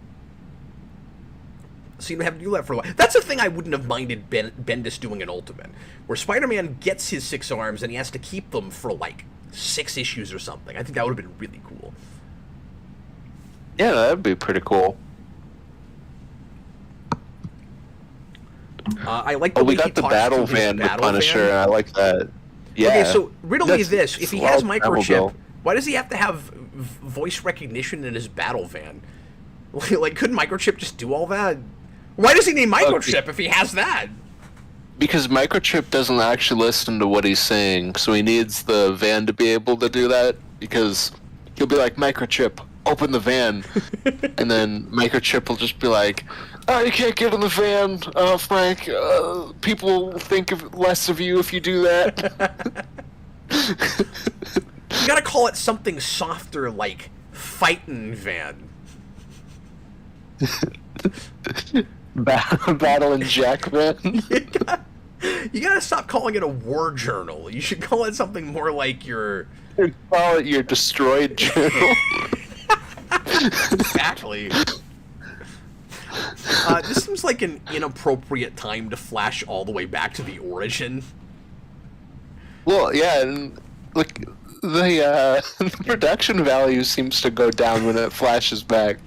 So you don't have to do that for a while. That's a thing I wouldn't have minded Bendis doing in Ultimate, where Spider-Man gets his 6 arms and he has to keep them for like 6 issues or something. I think that would have been really cool. Yeah, that'd be pretty cool. I like the way we got the battle van with Punisher. I like that. Yeah. Okay, so riddle me this: if he has microchip, why does he have to have voice recognition in his battle van? Like, couldn't microchip just do all that? Why does he need microchip if he has that? Because microchip doesn't actually listen to what he's saying, so he needs the van to be able to do that. Because he'll be like, microchip, open the van, and then microchip will just be like, oh, you can't get in the van, Frank. People will think less of you if you do that. You gotta call it something softer, like fightin' van. Battle and Jack van. You gotta stop calling it a war journal. You should call it something more like your... Call it your destroyed journal. Exactly. This seems like an inappropriate time to flash all the way back to the origin. Well, yeah, and like the the production value seems to go down when it flashes back.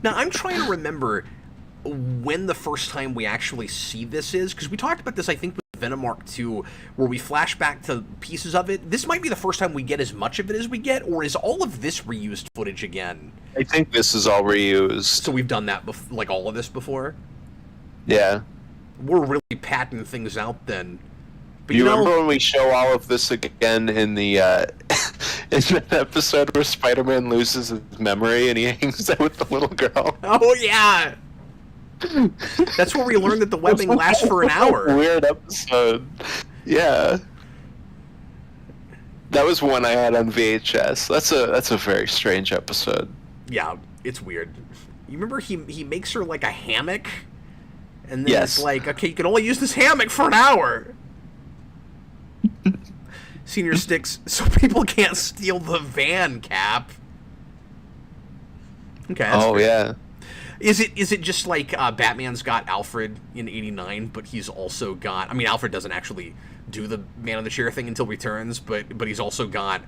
Now, I'm trying to remember when the first time we actually see this is, because we talked about this, I think, with Venom Arc 2, where we flash back to pieces of it. This might be the first time we get as much of it as we get, or is all of this reused footage again? I think this is all reused. So we've done that, like all of this before? Yeah. We're really patting things out then. But you remember when we show all of this again in the in that episode where Spider-Man loses his memory and he hangs out with the little girl? Oh, yeah! That's where we learned that the webbing lasts for an hour. Weird episode. Yeah. That was one I had on VHS. That's a very strange episode. Yeah, it's weird. You remember he makes her like a hammock? And then it's like, okay, you can only use this hammock for an hour. Senior sticks so people can't steal the van, Cap. Okay, that's great. Yeah. Is it just like Batman's got Alfred in '89, but he's also got... I mean, Alfred doesn't actually do the man on the chair thing until Returns, but he's also got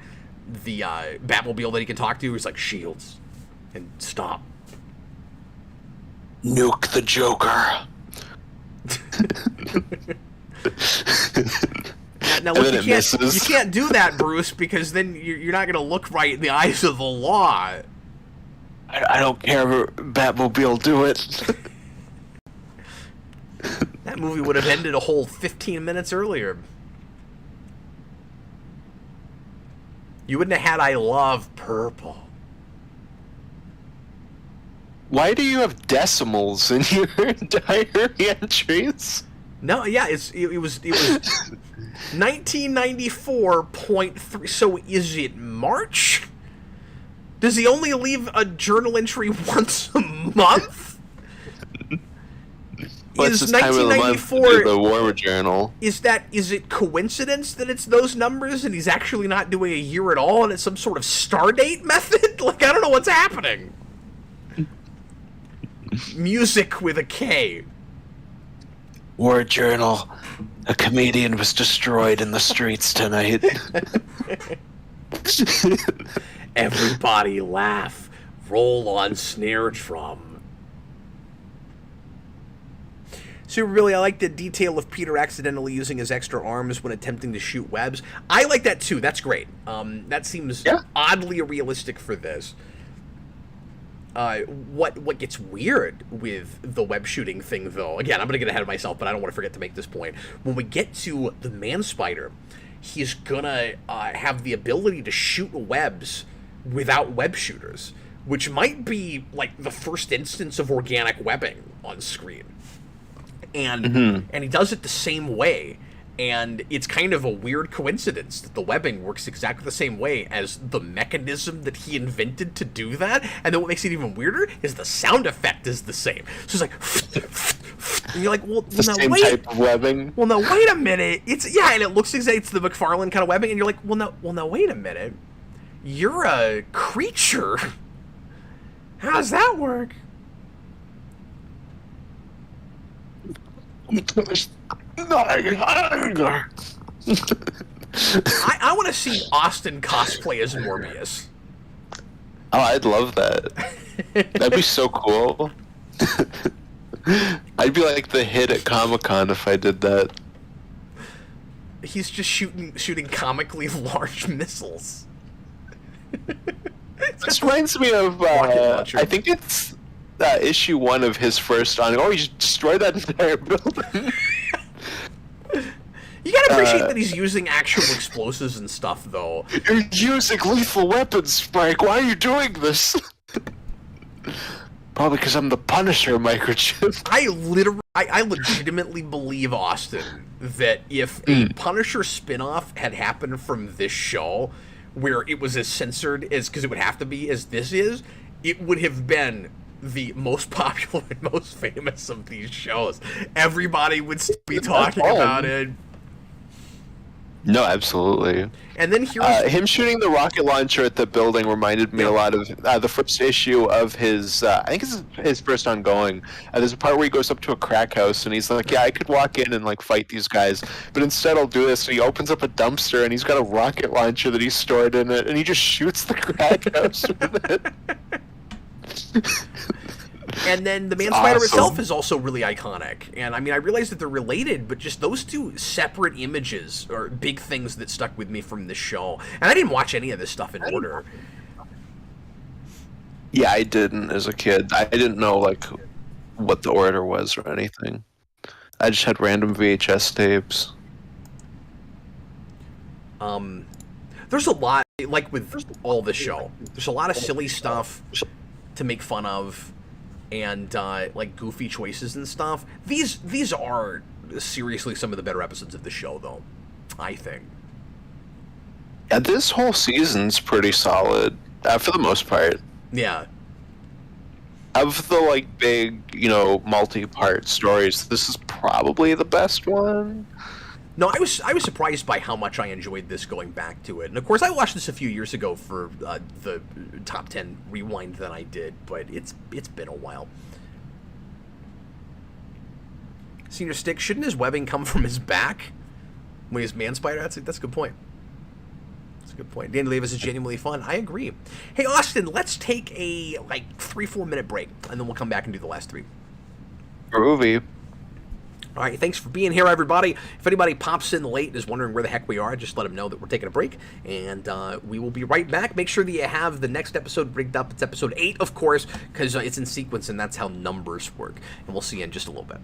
the Batmobile that he can talk to. He's like, shields, and stop. Nuke the Joker. Now look, you can't do that, Bruce, because then you're not going to look right in the eyes of the law. I don't care if Batmobile do it. That movie would have ended a whole 15 minutes earlier. You wouldn't have had I Love Purple. Why do you have decimals in your diary entries? No, yeah, it was 1994.3. So is it March? Does he only leave a journal entry once a month? What's is 1994 the War Journal? Is it coincidence that it's those numbers and he's actually not doing a year at all and it's some sort of star date method? Like, I don't know what's happening. Music with a K. War Journal. A comedian was destroyed in the streets tonight. Everybody laugh. Roll on snare drum. So really, I like the detail of Peter accidentally using his extra arms when attempting to shoot webs. I like that too. That's great. That seems oddly realistic for this. What gets weird with the web shooting thing, though, again, I'm going to get ahead of myself, but I don't want to forget to make this point. When we get to the Man-Spider, he's going to have the ability to shoot webs without web shooters, which might be, like, the first instance of organic webbing on screen. And and he does it the same way. And it's kind of a weird coincidence that the webbing works exactly the same way as the mechanism that he invented to do that. And then what makes it even weirder is the sound effect is the same. So it's like, and you're like, well, the same type of webbing. Well, no, wait a minute. And it looks exactly, it's the McFarlane kind of webbing. And you're like, well, no, wait a minute. You're a creature. How does that work? I want to see Austin cosplay as Morbius. Oh, I'd love that. That'd be so cool. I'd be like the hit at Comic-Con if I did that. He's just shooting comically large missiles. This reminds me of, I think it's issue 1 of his first on. Oh, you destroyed that entire building. You gotta appreciate that he's using actual explosives and stuff, though. You're using lethal weapons, Spike. Why are you doing this? Probably because I'm the Punisher, Microchip. I legitimately believe, Austin, that if a Punisher spinoff had happened from this show, where it was as censored as, because it would have to be, as this is, it would have been the most popular and most famous of these shows. Everybody would be talking about it. No, absolutely. And then here's Him shooting the rocket launcher at the building reminded me a yeah. lot of the first issue of his. I think it's his first ongoing. There's a part where he goes up to a crack house and he's like, "Yeah, I could walk in and like fight these guys, but instead I'll do this." And he opens up a dumpster and he's got a rocket launcher that he's stored in it, and he just shoots the crack house with it. And then the Man It's Spider itself awesome. is also really iconic. And I mean, I realize that they're related, but just those two separate images are big things that stuck with me from this show. And I didn't watch any of this stuff in order. Yeah, I didn't as a kid. I didn't know like what the order was or anything. I just had random VHS tapes. Um, there's a lot, like with all the show, there's a lot of silly stuff to make fun of, and like goofy choices and stuff. These are seriously some of the better episodes of the show, though. I think. Yeah, this whole season's pretty solid for the most part. Yeah. Of the like big, multi-part stories, this is probably the best one. No, I was surprised by how much I enjoyed this going back to it, and of course I watched this a few years ago for the top 10 rewind that I did, but it's been a while. Senior Stick, shouldn't his webbing come from his back when he's Man Spider? That's a good point. That's a good point. Danny Davis is genuinely fun. I agree. Hey Austin, let's take a like 3-4 minute break, and then we'll come back and do the last three. Groovy. All right, thanks for being here, everybody. If anybody pops in late and is wondering where the heck we are, just let them know that we're taking a break, and we will be right back. Make sure that you have the next episode rigged up. It's episode 8, of course, because it's in sequence, and that's how numbers work. And we'll see you in just a little bit.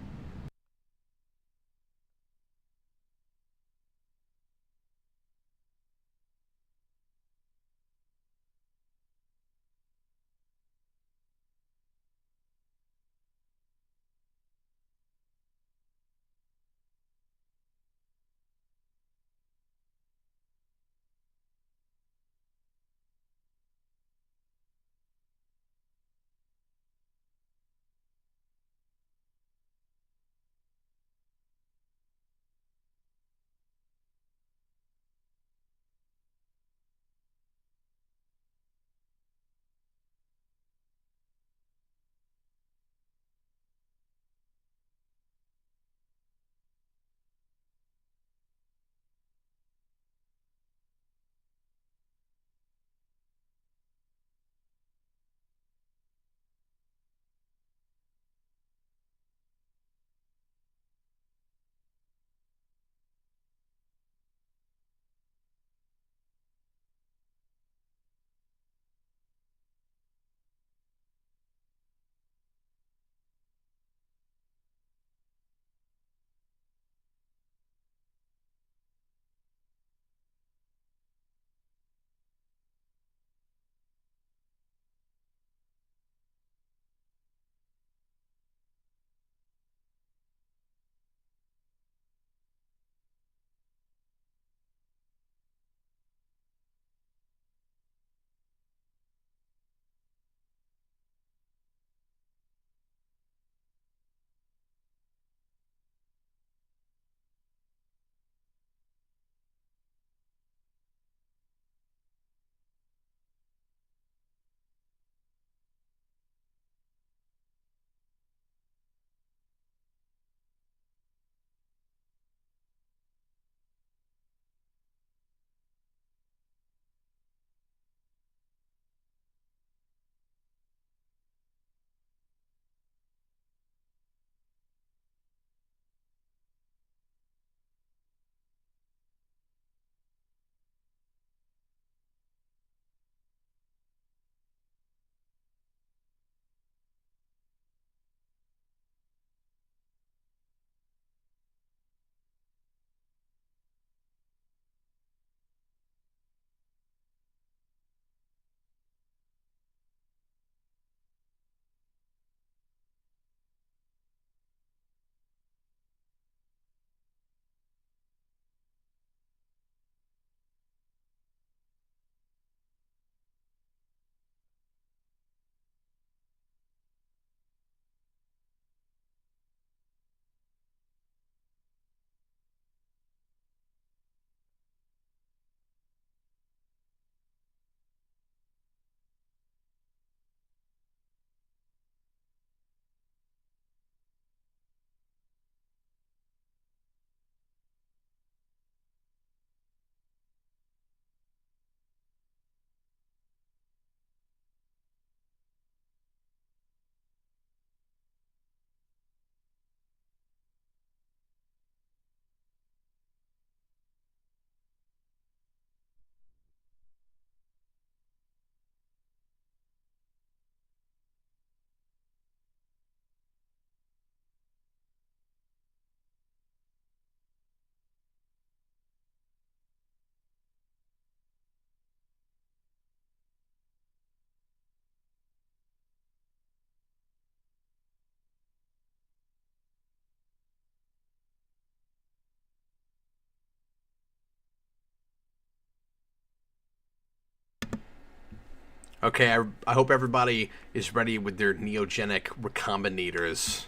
Okay, I hope everybody is ready with their neogenic recombinators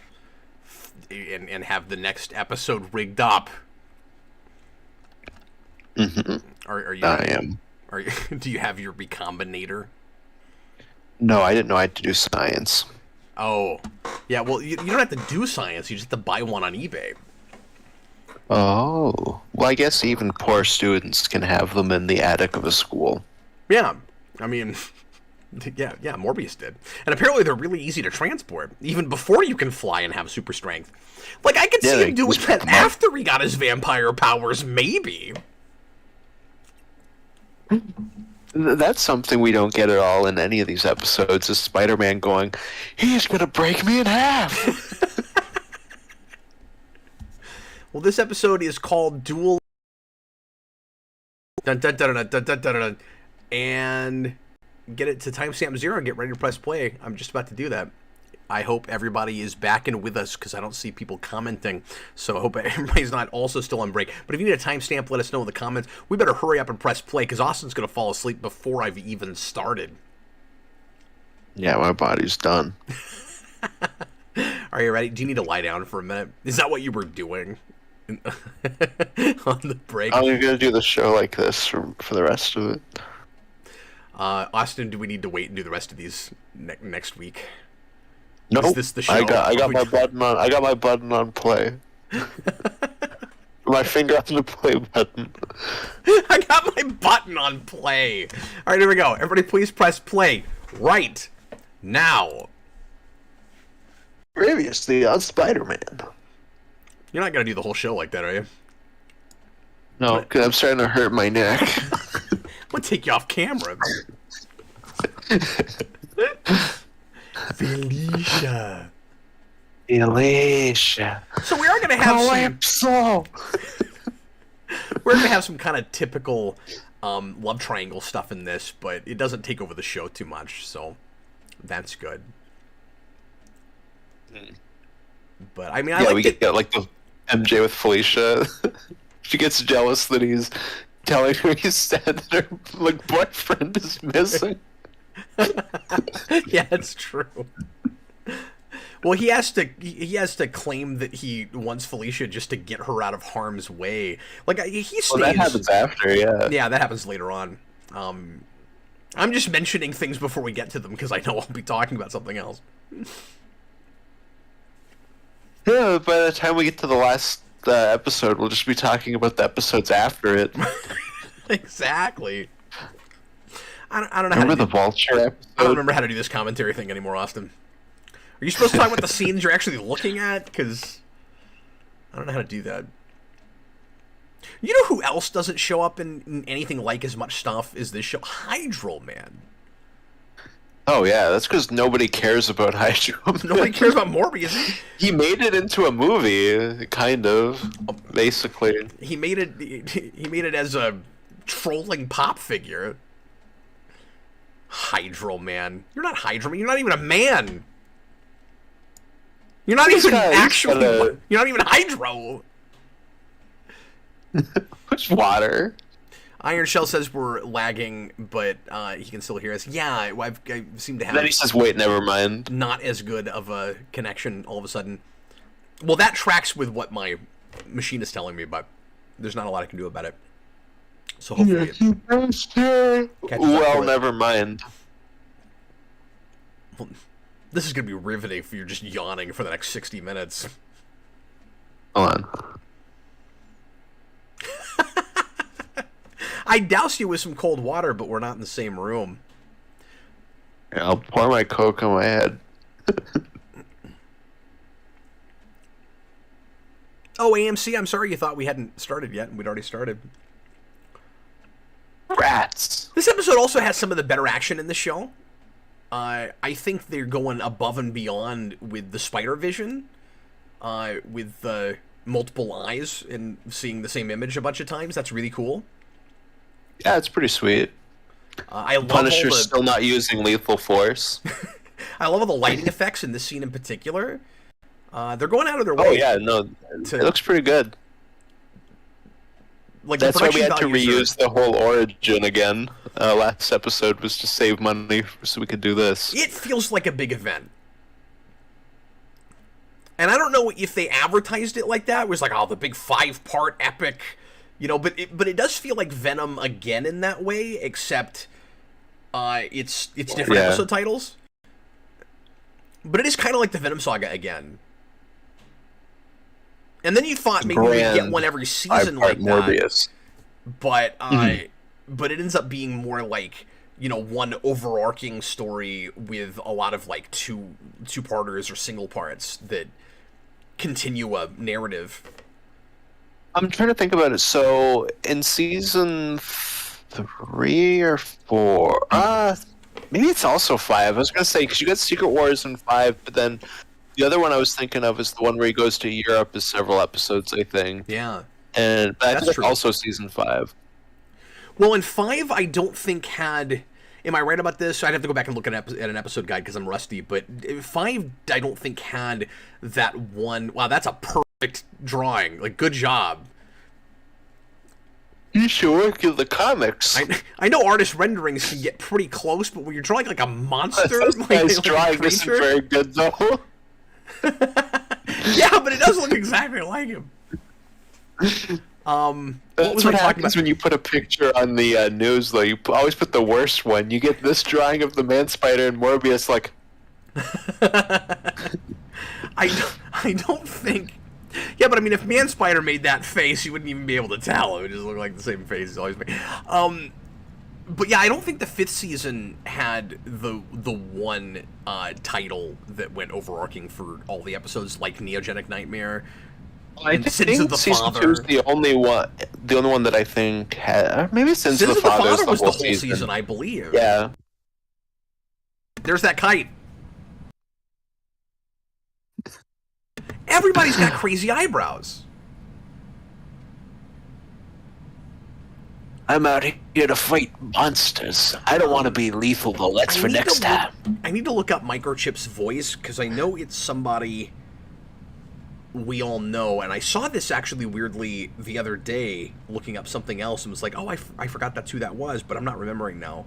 and have the next episode rigged up. Mm-hmm. Are you? I am. Are you? Do you have your recombinator? No, I didn't know I had to do science. Oh, yeah. Well, you don't have to do science. You just have to buy one on eBay. Oh. Well, I guess even poor students can have them in the attic of a school. Yeah, I mean, yeah. Morbius did, and apparently they're really easy to transport, even before you can fly and have super strength. Like I could see him doing that after he got his vampire powers, maybe. That's something we don't get at all in any of these episodes, is Spider-Man going, he's gonna break me in half! Well, this episode is called Duel... Dun, dun, dun, dun, dun, dun, dun, dun, and get it to timestamp 0 and get ready to press play. I'm just about to do that. I hope everybody is back and with us, because I don't see people commenting. So I hope everybody's not also still on break. But if you need a timestamp, let us know in the comments. We better hurry up and press play, because Austin's going to fall asleep before I've even started. Yeah, my body's done. Are you ready? Do you need to lie down for a minute? Is that what you were doing on the break? I'm going to do the show like this for the rest of it. Austin, do we need to wait and do the rest of these next week? Nope. Is this the show? I got my button on. I got my button on play. My finger on the play button. I got my button on play. All right, here we go. Everybody, please press play right now. Previously on Spider-Man. You're not gonna do the whole show like that, are you? No, because I'm starting to hurt my neck. I'm gonna take you off camera. Felicia. Felicia. So we are gonna have Calypso. we're gonna have some kind of typical love triangle stuff in this, but it doesn't take over the show too much, so that's good. But I mean, I we get like the MJ with Felicia. She gets jealous that he's telling her he's sad that her boyfriend is missing. Yeah, that's true. Well, he has to claim that he wants Felicia just to get her out of harm's way. Like he stays. Well, that happens after, yeah. Yeah, that happens later on. I'm just mentioning things before we get to them because I know I'll be talking about something else. Yeah, by the time we get to the last episode, we'll just be talking about the episodes after it. Exactly. I don't know. Remember the Vulture episode? I don't remember how to do this commentary thing anymore, Austin. Are you supposed to talk about the scenes you're actually looking at? Because I don't know how to do that. You know who else doesn't show up in anything like as much stuff as this show? Hydro Man. Oh yeah, that's because nobody cares about Hydro Man. Nobody cares about Morbius. He made it into a movie, kind of, basically. He made it as a trolling pop figure. Hydro Man. You're not Hydro Man. You're not even a man. You're not even actually. You're not even Hydro. Which water? Iron Shell says we're lagging, but he can still hear us. Yeah, I seem to have. Then he says, "Wait, never mind." Not as good of a connection all of a sudden. Well, that tracks with what my machine is telling me, but there's not a lot I can do about it. So hopefully, well, never mind. Well, this is gonna be riveting if you're just yawning for the next 60 minutes. Hold on. I douse you with some cold water, but we're not in the same room. Yeah, I'll pour my Coke on my head. Oh, AMC, I'm sorry you thought we hadn't started yet, and we'd already started. Rats. This episode also has some of the better action in the show. I think they're going above and beyond with the spider vision, with multiple eyes and seeing the same image a bunch of times. That's really cool. Yeah, it's pretty sweet. I love Punisher's still not using lethal force. I love all the lighting effects in this scene in particular. They're going out of their way. Oh yeah, no, it looks pretty good. Like That's the why we production had to values reuse the whole origin again. Last episode was to save money so we could do this. It feels like a big event. And I don't know if they advertised it like that. It was like, oh, the big 5-part epic, but it does feel like Venom again in that way, except it's different episode titles. But it is kind of like the Venom saga again. And then you thought maybe we'd get one every season like Morbius. But but it ends up being more like, one overarching story with a lot of like two-parters or single parts that continue a narrative. I'm trying to think about it. So in season 3 or 4, maybe it's also 5. I was gonna say because you got Secret Wars in 5, but then the other one I was thinking of is the one where he goes to Europe. Is several episodes, I think. Yeah, and I think it's also season 5. Well, in 5, I don't think had. Am I right about this? I'd have to go back and look at an episode guide because I'm rusty. But 5, I don't think had that one. Wow, that's a perfect drawing. Like, good job. You should work in the comics. I know artist renderings can get pretty close, but when you're drawing like a monster, guy's drawing isn't very good though. Yeah, but it does look exactly like him. That's what happens when you put a picture on the news, though. You always put the worst one. You get this drawing of the man spider and Morbius, like. I don't think. Yeah, but I mean, if Man Spider made that face, you wouldn't even be able to tell. It would just look like the same face he's always made. But yeah, I don't think the 5th season had the one title that went overarching for all the episodes, like Neogenic Nightmare. I think season 2 is the only one that I think had. Maybe Sins of the Father was the whole season, I believe. Yeah. There's that kite. Everybody's got crazy eyebrows. I'm out here to fight monsters. I don't want to be lethal, though. That's for next time. I need to look up Microchip's voice, because I know it's somebody we all know, and I saw this actually weirdly the other day, looking up something else, and was like, oh, I forgot that's who that was, but I'm not remembering now.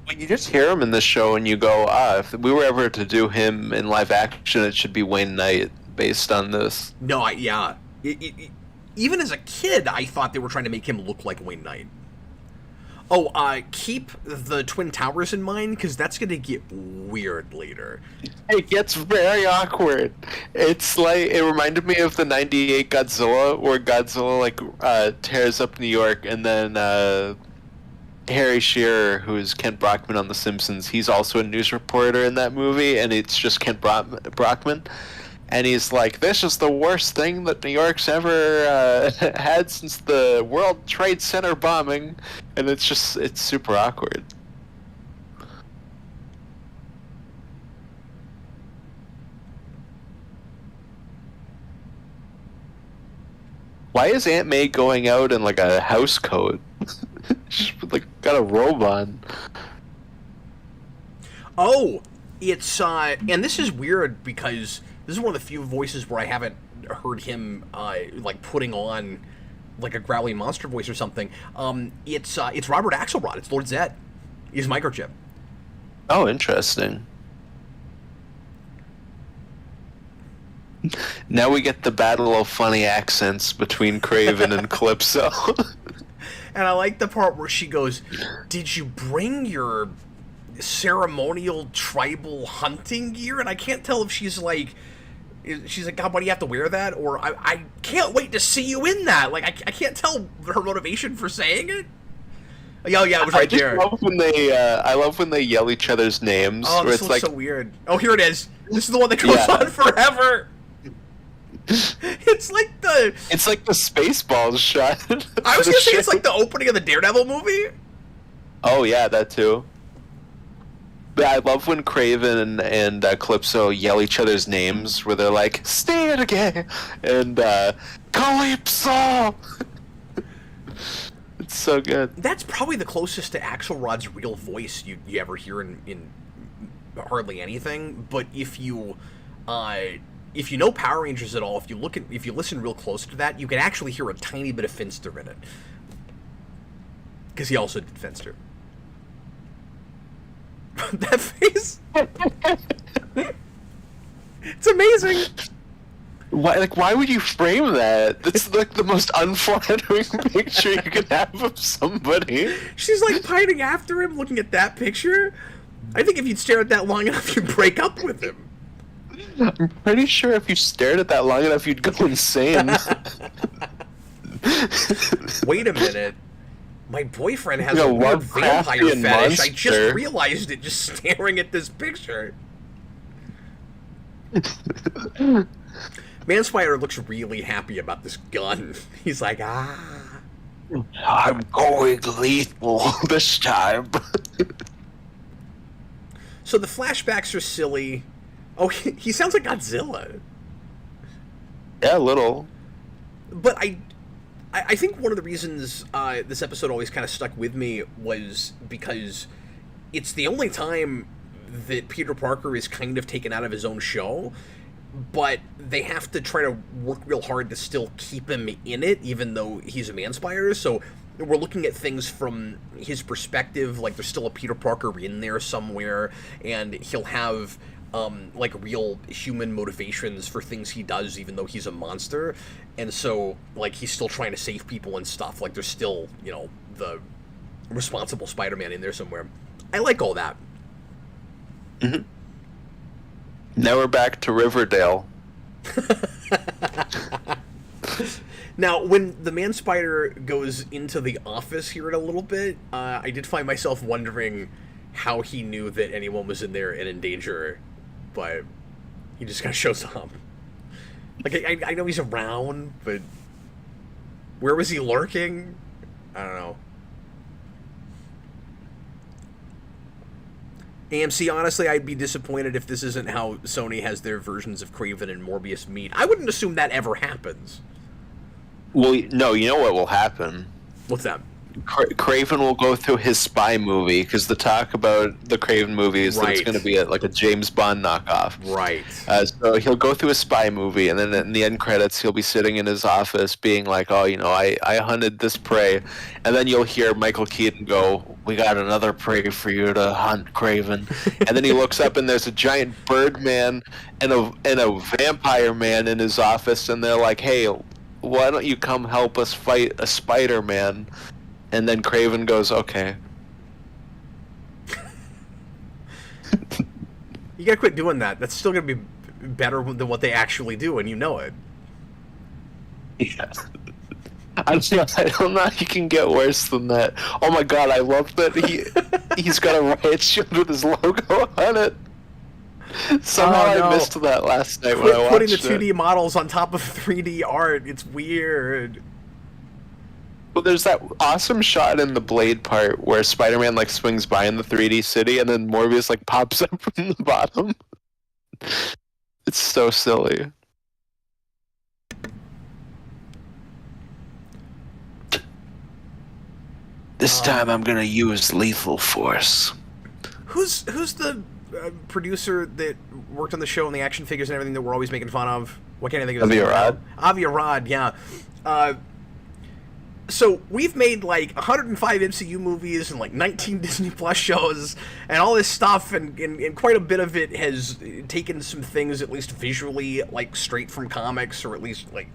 When you just hear him in this show, and you go, if we were ever to do him in live action, it should be Wayne Knight, based on this. No, yeah. Even as a kid, I thought they were trying to make him look like Wayne Knight. Oh, keep the Twin Towers in mind, because that's going to get weird later. It gets very awkward. It's like, it reminded me of the 98 Godzilla, where Godzilla, tears up New York, and then, Harry Shearer, who's Kent Brockman on The Simpsons, he's also a news reporter in that movie, and it's just Kent Brockman. And he's like, this is the worst thing that New York's ever had since the World Trade Center bombing. And it's super awkward. Why is Aunt May going out in like a house coat? She's like got a robe on. Oh, it's and this is weird because this is one of the few voices where I haven't heard him like putting on like a growly monster voice or something. It's Robert Axelrod. It's Lord Zed. He's Microchip. Oh, interesting. Now we get the battle of funny accents between Craven and Calypso. And I like the part where she goes, "Did you bring your ceremonial tribal hunting gear?" And I can't tell if she's like, God, why do you have to wear that? Or I can't wait to see you in that. Like, I can't tell her motivation for saying it. Oh yeah, it was right there. I love when they yell each other's names. Oh, this looks so weird. Oh, here it is. This is the one that goes on forever. It's like the Spaceballs shot. I was gonna say it's like the opening of the Daredevil movie. Oh yeah, that too. But I love when Craven and Calypso yell each other's names, where they're like, "Say it again," and Calypso. It's so good. That's probably the closest to Axelrod's real voice you ever hear in hardly anything. But if you know Power Rangers at all, if you listen real close to that, you can actually hear a tiny bit of Finster in it. because he also did Fenster. That face. It's amazing. Why would you frame that? That's like the most unflattering picture you can have of somebody. She's like pining after him, looking at that picture. I think if you'd stare at that long enough, you'd break up with him. I'm pretty sure if you stared at that long enough, you'd go insane. Wait a minute. My boyfriend has You're a weird vampire Lovecraftian fetish. I just monster. realized it just staring at this picture. Man-Spider looks really happy about this gun. He's like, I'm going lethal this time. So the flashbacks are silly. Oh, he sounds like Godzilla. Yeah, a little. But I think one of the reasons this episode always kind of stuck with me was because it's the only time that Peter Parker is kind of taken out of his own show, but they have to try to work real hard to still keep him in it, even though he's a man-spider. So we're looking at things from his perspective, like there's still a Peter Parker in there somewhere, and he'll have like real human motivations for things he does, even though he's a monster. And so like he's still trying to save people and stuff. Like there's still, you know, the responsible Spider-Man in there somewhere. I like all that. Mm-hmm. Now we're back to Riverdale. Now, when the Man-Spider goes into the office here in a little bit, I did find myself wondering how he knew that anyone was in there and in danger, but he just kind of shows up. Like, I know he's around, but where was he lurking? I don't know. AMC, honestly, I'd be disappointed if this isn't how Sony has their versions of Kraven and Morbius meet. I wouldn't assume that ever happens. Well, no, you know what will happen? What's that? Kraven will go through his spy movie, because the talk about the Kraven movie is that it's Right. going to be like a James Bond knockoff. Right. So he'll go through a spy movie, and then in the end credits, he'll be sitting in his office being like, oh, you know, I hunted this prey. And then you'll hear Michael Keaton go, we got another prey for you to hunt, Kraven. And then he looks up, and there's a giant bird man and a vampire man in his office, and they're like, hey, why don't you come help us fight a Spider-Man? And then Kraven goes, okay. You gotta quit doing that. That's still gonna be better than what they actually do, and you know it. Yeah. I don't know he can get worse than that. Oh my god, I love that he's got a riot shield with his logo on it. Somehow no. I missed that last night when I Quit watched putting the it. 2D models on top of 3D art. It's weird. Well, there's that awesome shot in the Blade part where Spider-Man like swings by in the 3D city, and then Morbius like pops up from the bottom. It's so silly. This time I'm gonna use lethal force. Who's the producer that worked on the show and the action figures and everything that we're always making fun of? What can't I think of his name? Avi Arad? Avi Arad, yeah. So we've made like 105 MCU movies and like 19 Disney Plus shows and all this stuff, and quite a bit of it has taken some things, at least visually, like straight from comics, or at least like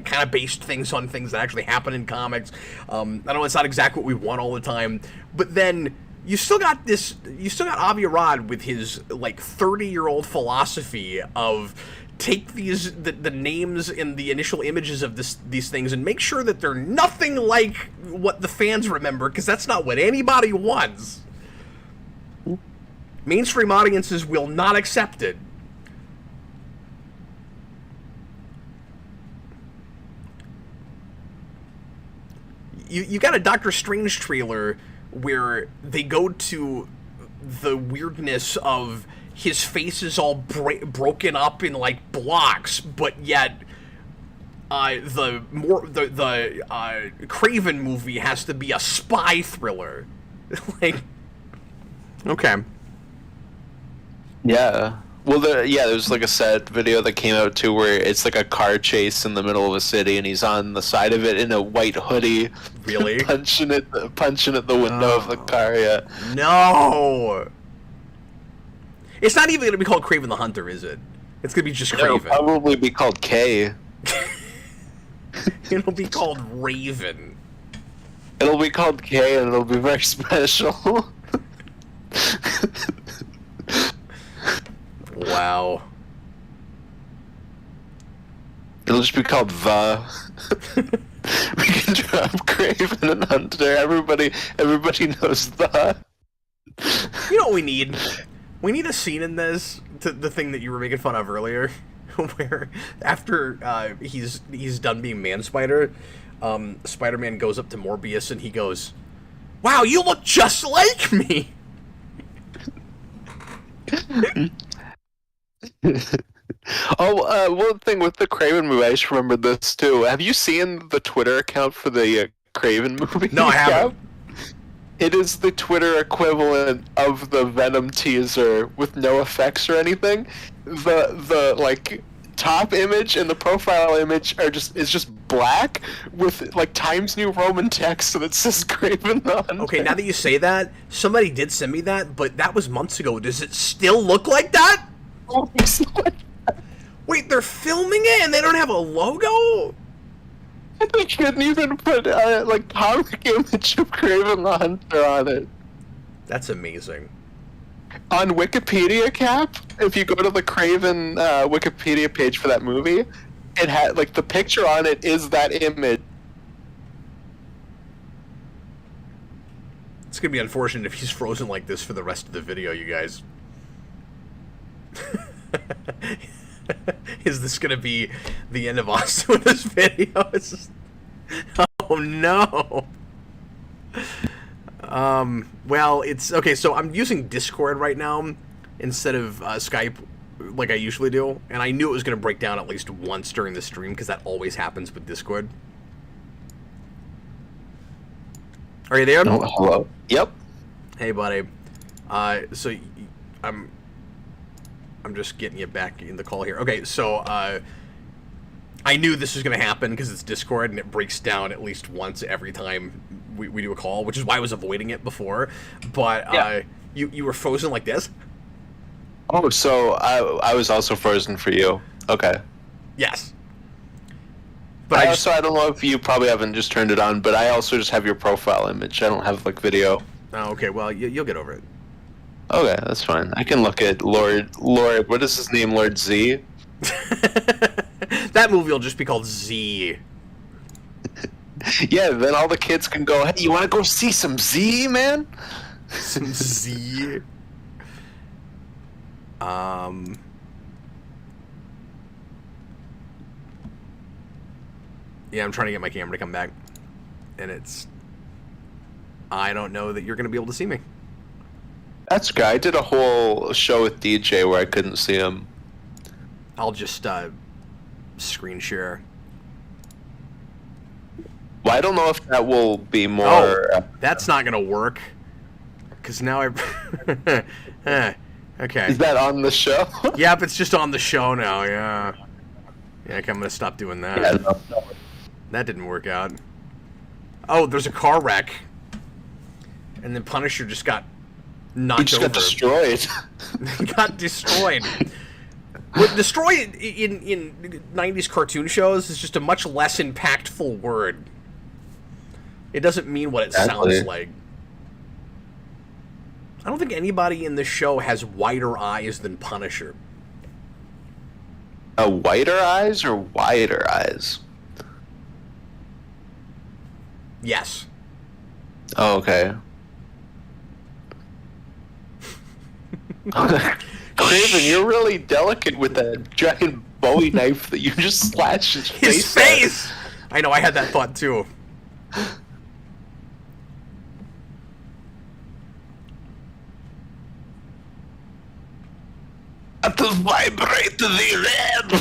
kind of based things on things that actually happen in comics. I know it's not exactly what we want all the time, but then you still got Avi Arad with his like 30-year-old philosophy of take the names and the initial images of these things and make sure that they're nothing like what the fans remember, because that's not what anybody wants. Mainstream audiences will not accept it. You got a Doctor Strange trailer where they go to the weirdness of his face is all broken up in like blocks, but yet the Kraven movie has to be a spy thriller. Like, okay, Yeah. Well, there's like a sad video that came out too where it's like a car chase in the middle of a city, and he's on the side of it in a white hoodie, Really? punching at the window of the car. Yeah. No. It's not even going to be called Kraven the Hunter, is it? It's going to be just It'll Kraven. probably be called K. It'll be called Raven. It'll be called K, and it'll be very special. Wow. It'll just be called The. We can drop Kraven and Hunter. Everybody knows The. You know what we need? We need a scene in this, the thing that you were making fun of earlier, where after he's done being Man-Spider, Spider-Man goes up to Morbius and he goes, "Wow, you look just like me!" One thing with the Kraven movie, I just remembered this too. Have you seen the Twitter account for the Kraven movie? No, I haven't. It is the Twitter equivalent of the Venom teaser with no effects or anything. The like top image and the profile image is just black with like Times New Roman text that says Kraven the Hunter. Okay, now that you say that, somebody did send me that, but that was months ago. Does it still look like that? Oh, Wait, they're filming it and they don't have a logo? they couldn't even put like comic image of Kraven the Hunter on it. That's amazing. On Wikipedia, Cap, if you go to the Kraven Wikipedia page for that movie, it had like the picture on it is that image. It's gonna be unfortunate if he's frozen like this for the rest of the video, you guys. Is this gonna be the end of Austin with this video? It's just... Oh no. Well, it's okay. So I'm using Discord right now instead of Skype, like I usually do, and I knew it was gonna break down at least once during the stream because that always happens with Discord. Are you there? Oh, hello. Yep. Hey, buddy. So I'm just getting you back in the call here. Okay, so I knew this was going to happen because it's Discord and it breaks down at least once every time we do a call, which is why I was avoiding it before. But Yeah. You were frozen like this? Oh, so I was also frozen for you. Okay. Yes. But I don't know if you probably haven't just turned it on, but I also just have your profile image. I don't have like video. Oh, okay, well, you'll get over it. Okay, that's fine. I can look at Lord, what is his name, Lord Z? That movie will just be called Z. Yeah, then all the kids can go, hey, you want to go see some Z, man? Some Z. Yeah, I'm trying to get my camera to come back. And it's... I don't know that you're going to be able to see me. That's good. I did a whole show with DJ where I couldn't see him. I'll just screen share. Well, I don't know if that will be more... That's not going to work. Because now I... Okay. Is that on the show? Yep, it's just on the show now, yeah. Yeah, okay, I'm going to stop doing that. Yeah, no. That didn't work out. Oh, there's a car wreck. And then Punisher just got knocked He just over. got destroyed. He got destroyed. What destroyed in 90s cartoon shows is just a much less impactful word. It doesn't mean what it sounds like. I don't think anybody in this show has wider eyes than Punisher. Whiter eyes or wider eyes? Yes. Oh, okay. Kraven, you're really delicate with that giant Bowie knife that you just slashed his face. His face! I know, I had that thought too. To vibrate the red.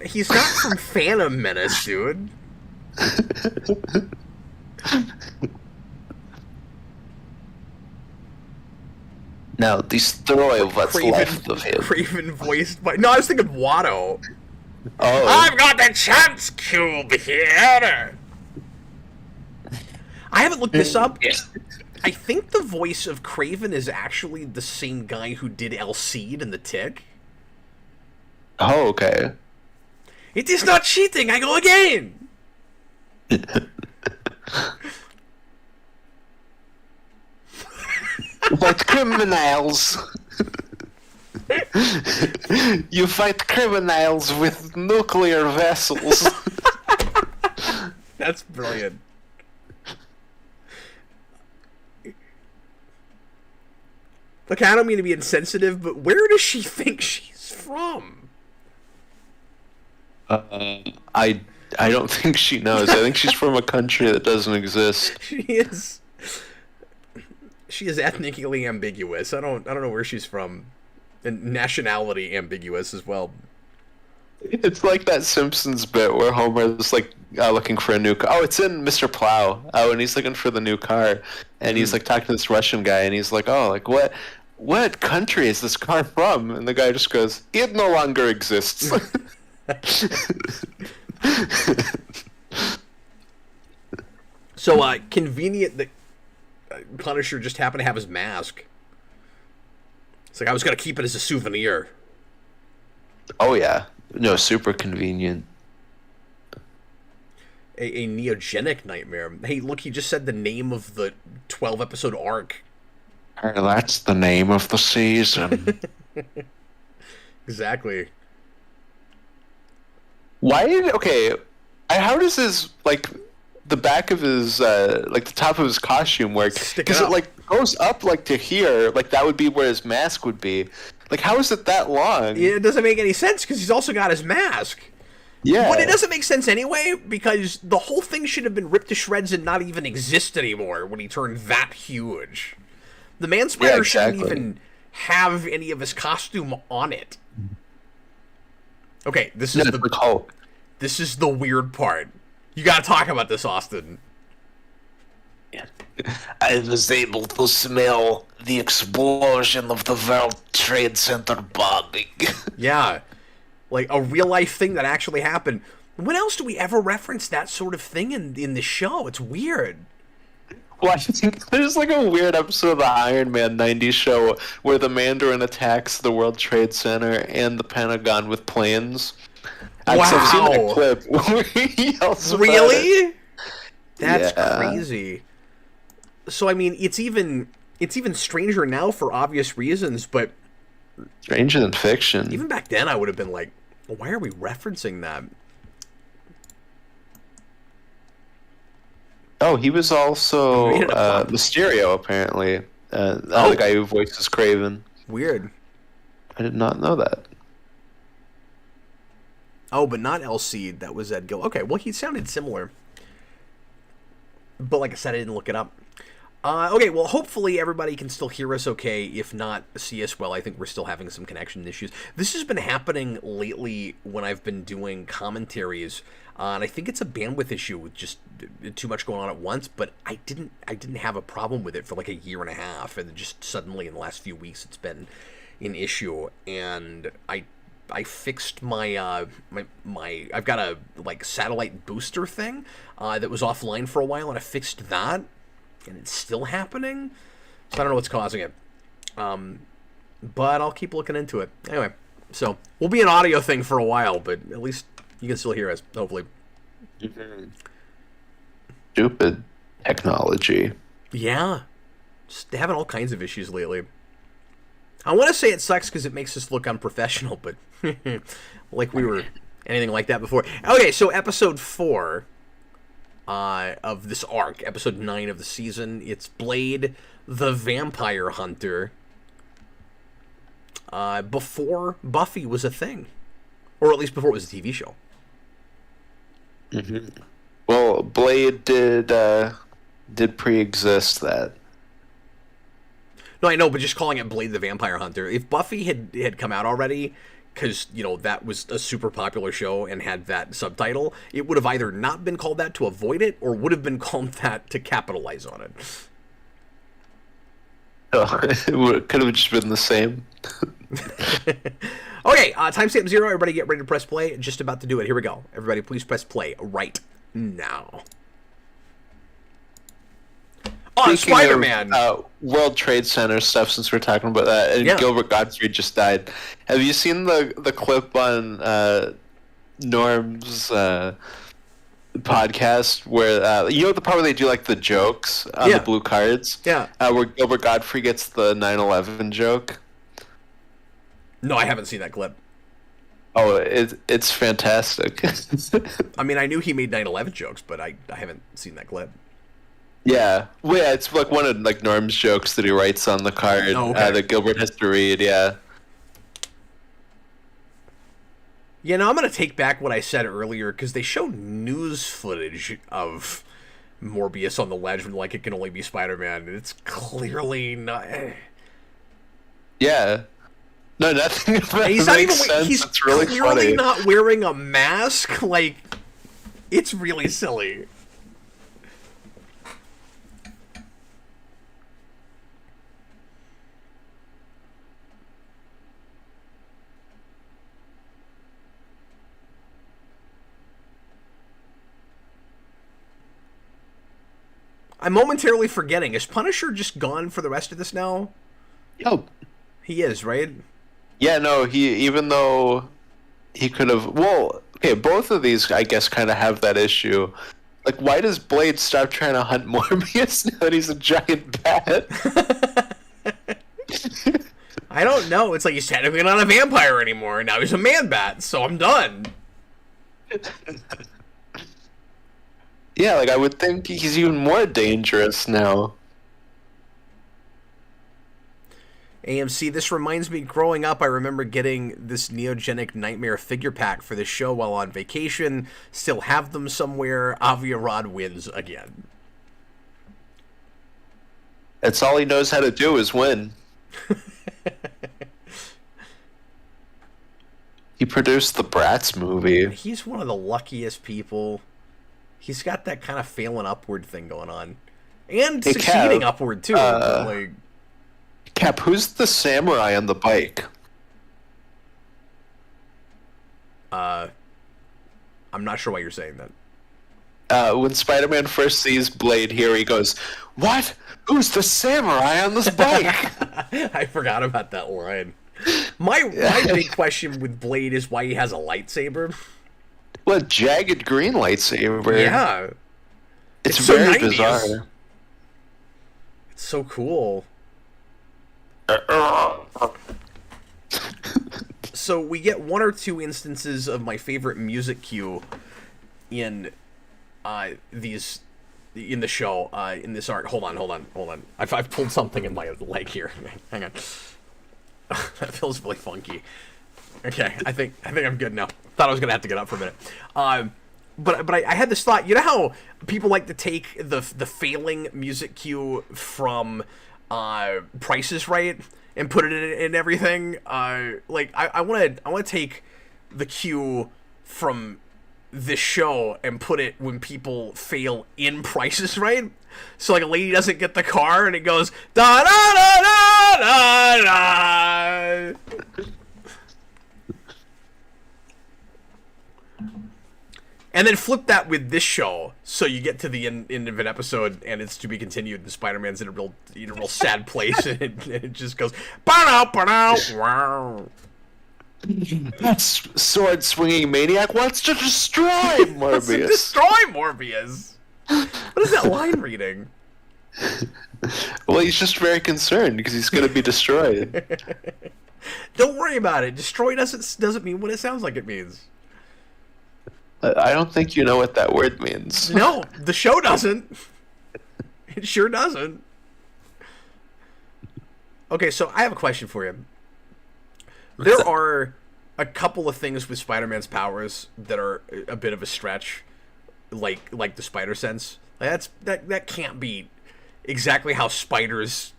He's not from Phantom Menace, dude. Now destroy what's left of him. Craven voiced by... No, I was thinking Watto. Oh. I've got the chance cube here! I haven't looked this up. I think the voice of Craven is actually the same guy who did Alcide in The Tick. Oh, okay. It is not cheating, I go again! Fight criminals! You fight criminals with nuclear vessels. That's brilliant. Look, I don't mean to be insensitive, but where does she think she's from? I don't think she knows. I think she's from a country that doesn't exist. She is ethnically ambiguous. I don't know where she's from. And nationality ambiguous as well. It's like that Simpsons bit where Homer's like looking for a new car. Oh, it's in Mr. Plow. Oh, and he's looking for the new car, and he's like talking to this Russian guy, and he's like, "Oh, like what country is this car from?" And the guy just goes, "It no longer exists." So convenient that Punisher just happened to have his mask. It's like, I was gonna keep it as a souvenir. Oh yeah, no, super convenient. A Neogenic Nightmare. Hey, look, he just said the name of the 12-episode arc. That's the name of the season. Exactly. Why? Okay, how does his like the back of his like the top of his costume work? Because it like goes up like to here, like that would be where his mask would be. Like, how is it that long? Yeah, it doesn't make any sense because he's also got his mask. Yeah. But it doesn't make sense anyway, because the whole thing should have been ripped to shreds and not even exist anymore when he turned that huge. The Man-Spider shouldn't even have any of his costume on it. Okay, this is this is the weird part. You gotta talk about this, Austin. I was able to smell the explosion of the World Trade Center bombing. Yeah. Like, a real-life thing that actually happened. When else do we ever reference that sort of thing in the show? It's weird. Well, I think there's like a weird episode of the Iron Man 90s show where the Mandarin attacks the World Trade Center and the Pentagon with planes. Wow. I've seen that clip where he yells about Really? it. That's Yeah. crazy. So, I mean, it's even stranger now for obvious reasons, but Stranger than fiction. even back then I would have been like, why are we referencing that? Oh, he was also Mysterio, apparently. The guy who voices Craven. Weird. I did not know that. Oh, but not Alcide. That was Ed Gill. Okay, well, he sounded similar. But like I said, I didn't look it up. Okay, well, hopefully everybody can still hear us okay. If not, see us well. I think we're still having some connection issues. This has been happening lately when I've been doing commentaries, and I think it's a bandwidth issue with just too much going on at once, but I didn't have a problem with it for like a year and a half, and just suddenly in the last few weeks it's been an issue, and I fixed my I've got a like satellite booster thing that was offline for a while, and I fixed that, and it's still happening. So I don't know what's causing it, but I'll keep looking into it. Anyway, so we'll be an audio thing for a while, but at least you can still hear us, hopefully. Stupid technology. Yeah, just having all kinds of issues lately. I want to say it sucks because it makes us look unprofessional, but like we were anything like that before. Okay, so episode 4 of this arc, episode 9 of the season, it's Blade the Vampire Hunter. Before Buffy was a thing, or at least before it was a TV show. Mm-hmm. Well, Blade did pre-exist that. No, I know, but just calling it Blade the Vampire Hunter. If Buffy had come out already, because, you know, that was a super popular show and had that subtitle, it would have either not been called that to avoid it, or would have been called that to capitalize on it. So it could have just been the same. Okay, timestamp 0. Everybody get ready to press play. Just about to do it. Here we go. Everybody, please press play right now. On Speaking Spider-Man. of, World Trade Center stuff, since we're talking about that, and Yeah. Gilbert Gottfried just died. Have you seen the clip on Norm's podcast where you know the part where they do like the jokes on the blue cards? Yeah. Where Gilbert Gottfried gets the 9/11 joke. No, I haven't seen that clip. Oh, it's fantastic. I mean, I knew he made 9/11 jokes, but I haven't seen that clip. Yeah, well, yeah, it's like one of like Norm's jokes that he writes on the card that Gilbert has to read. Yeah. You know, I'm going to take back what I said earlier, because they show news footage of Morbius on the ledge when, like, it can only be Spider-Man, and it's clearly not... Yeah. No, nothing of that He's makes not even... sense. He's it's really clearly funny. not wearing a mask. Like, it's really silly. I'm momentarily forgetting. Is Punisher just gone for the rest of this now? Yo. He is, right? Yeah, no, even though he could have... Well, okay, both of these, I guess, kind of have that issue. Like, why does Blade stop trying to hunt Morbius now that he's a giant bat? I don't know. It's like he's technically not a vampire anymore. Now he's a man-bat, so I'm done. Yeah, like, I would think he's even more dangerous now. AMC, this reminds me, growing up, I remember getting this Neogenic Nightmare figure pack for the show while on vacation. Still have them somewhere. Aviarad wins again. That's all he knows how to do is win. He produced the Bratz movie. He's one of the luckiest people. He's got that kind of failing upward thing going on. And Hey, succeeding Kev, upward, too. Like... Cap, who's the samurai on the bike? I'm not sure why you're saying that. When Spider-Man first sees Blade here, he goes, "What? Who's the samurai on this bike?" I forgot about that line. My big question with Blade is why he has a lightsaber. What jagged green lightsaber? Yeah. It's so very 90s. bizarre. It's so cool. So we get one or two instances of my favorite music cue in in the show, in this art. Hold on. I've pulled something in my leg here. Hang on. That feels really funky. Okay, I think I'm good now. Thought I was gonna have to get up for a minute. But I had this thought. You know how people like to take the failing music cue from Price is Right and put it in everything. Like I want to take the cue from this show and put it when people fail in Price is Right. So like a lady doesn't get the car and it goes da da da da da da. And then flip that with this show, so you get to the end of an episode, and it's to be continued. And Spider-Man's in a real sad place, and it just goes, wow. That sword swinging maniac wants to destroy Morbius. Destroy Morbius. What is that line reading? Well, he's just very concerned because he's going to be destroyed. Don't worry about it. Destroy doesn't mean what it sounds like it means. I don't think you know what that word means. No, the show doesn't. It sure doesn't. Okay, so I have a question for you. There are a couple of things with Spider-Man's powers that are a bit of a stretch, like the spider sense. Like that can't be exactly how spiders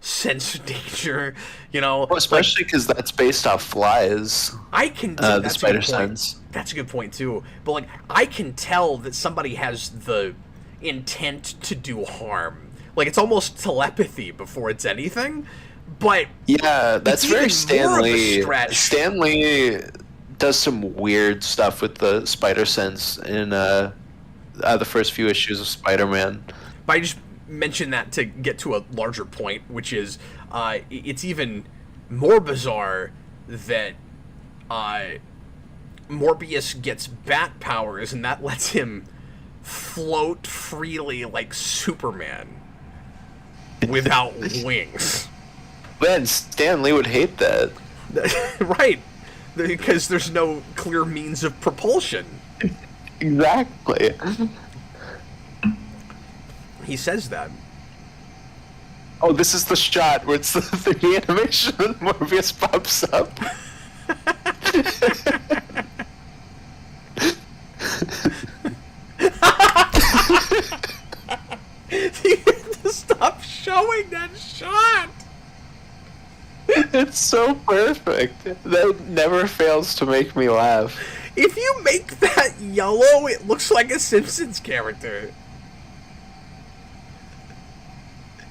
sense danger, Well, especially because that's based off flies. I can the spider sense. That's a good point too. But like, I can tell that somebody has the intent to do harm. Like, it's almost telepathy before it's anything. But yeah, that's very Stan Lee. Stretch. Stan Lee does some weird stuff with the spider sense in the first few issues of Spider-Man. But I just mentioned that to get to a larger point, which is it's even more bizarre that Morbius gets bat powers, and that lets him float freely like Superman without wings. Man, Stan Lee would hate that. Right, because there's no clear means of propulsion. Exactly. He says that. Oh, this is the shot where it's the 3D animation and Morbius pops up. You have to stop showing that shot. It's so perfect. That never fails to make me laugh. If you make that yellow, it looks like a Simpsons character.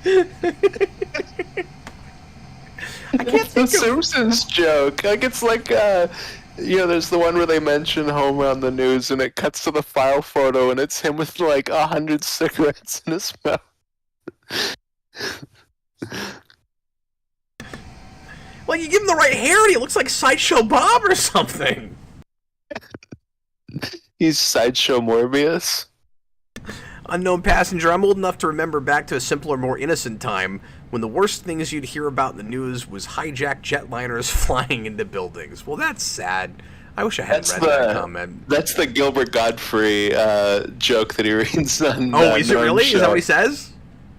I can't It's the think of... Simpsons joke. Like, it's like, there's the one where they mention Homer on the news, and it cuts to the file photo, and it's him with, like, 100 cigarettes in his mouth. Like, you give him the right hair, and he looks like Sideshow Bob or something. He's Sideshow Morbius. Unknown passenger, I'm old enough to remember back to a simpler, more innocent time when the worst things you'd hear about in the news was hijacked jetliners flying into buildings. Well, that's sad. I wish I hadn't read that comment. That's the Gilbert Godfrey joke that he reads on Oh, is it Norm's really? show. Is that what he says?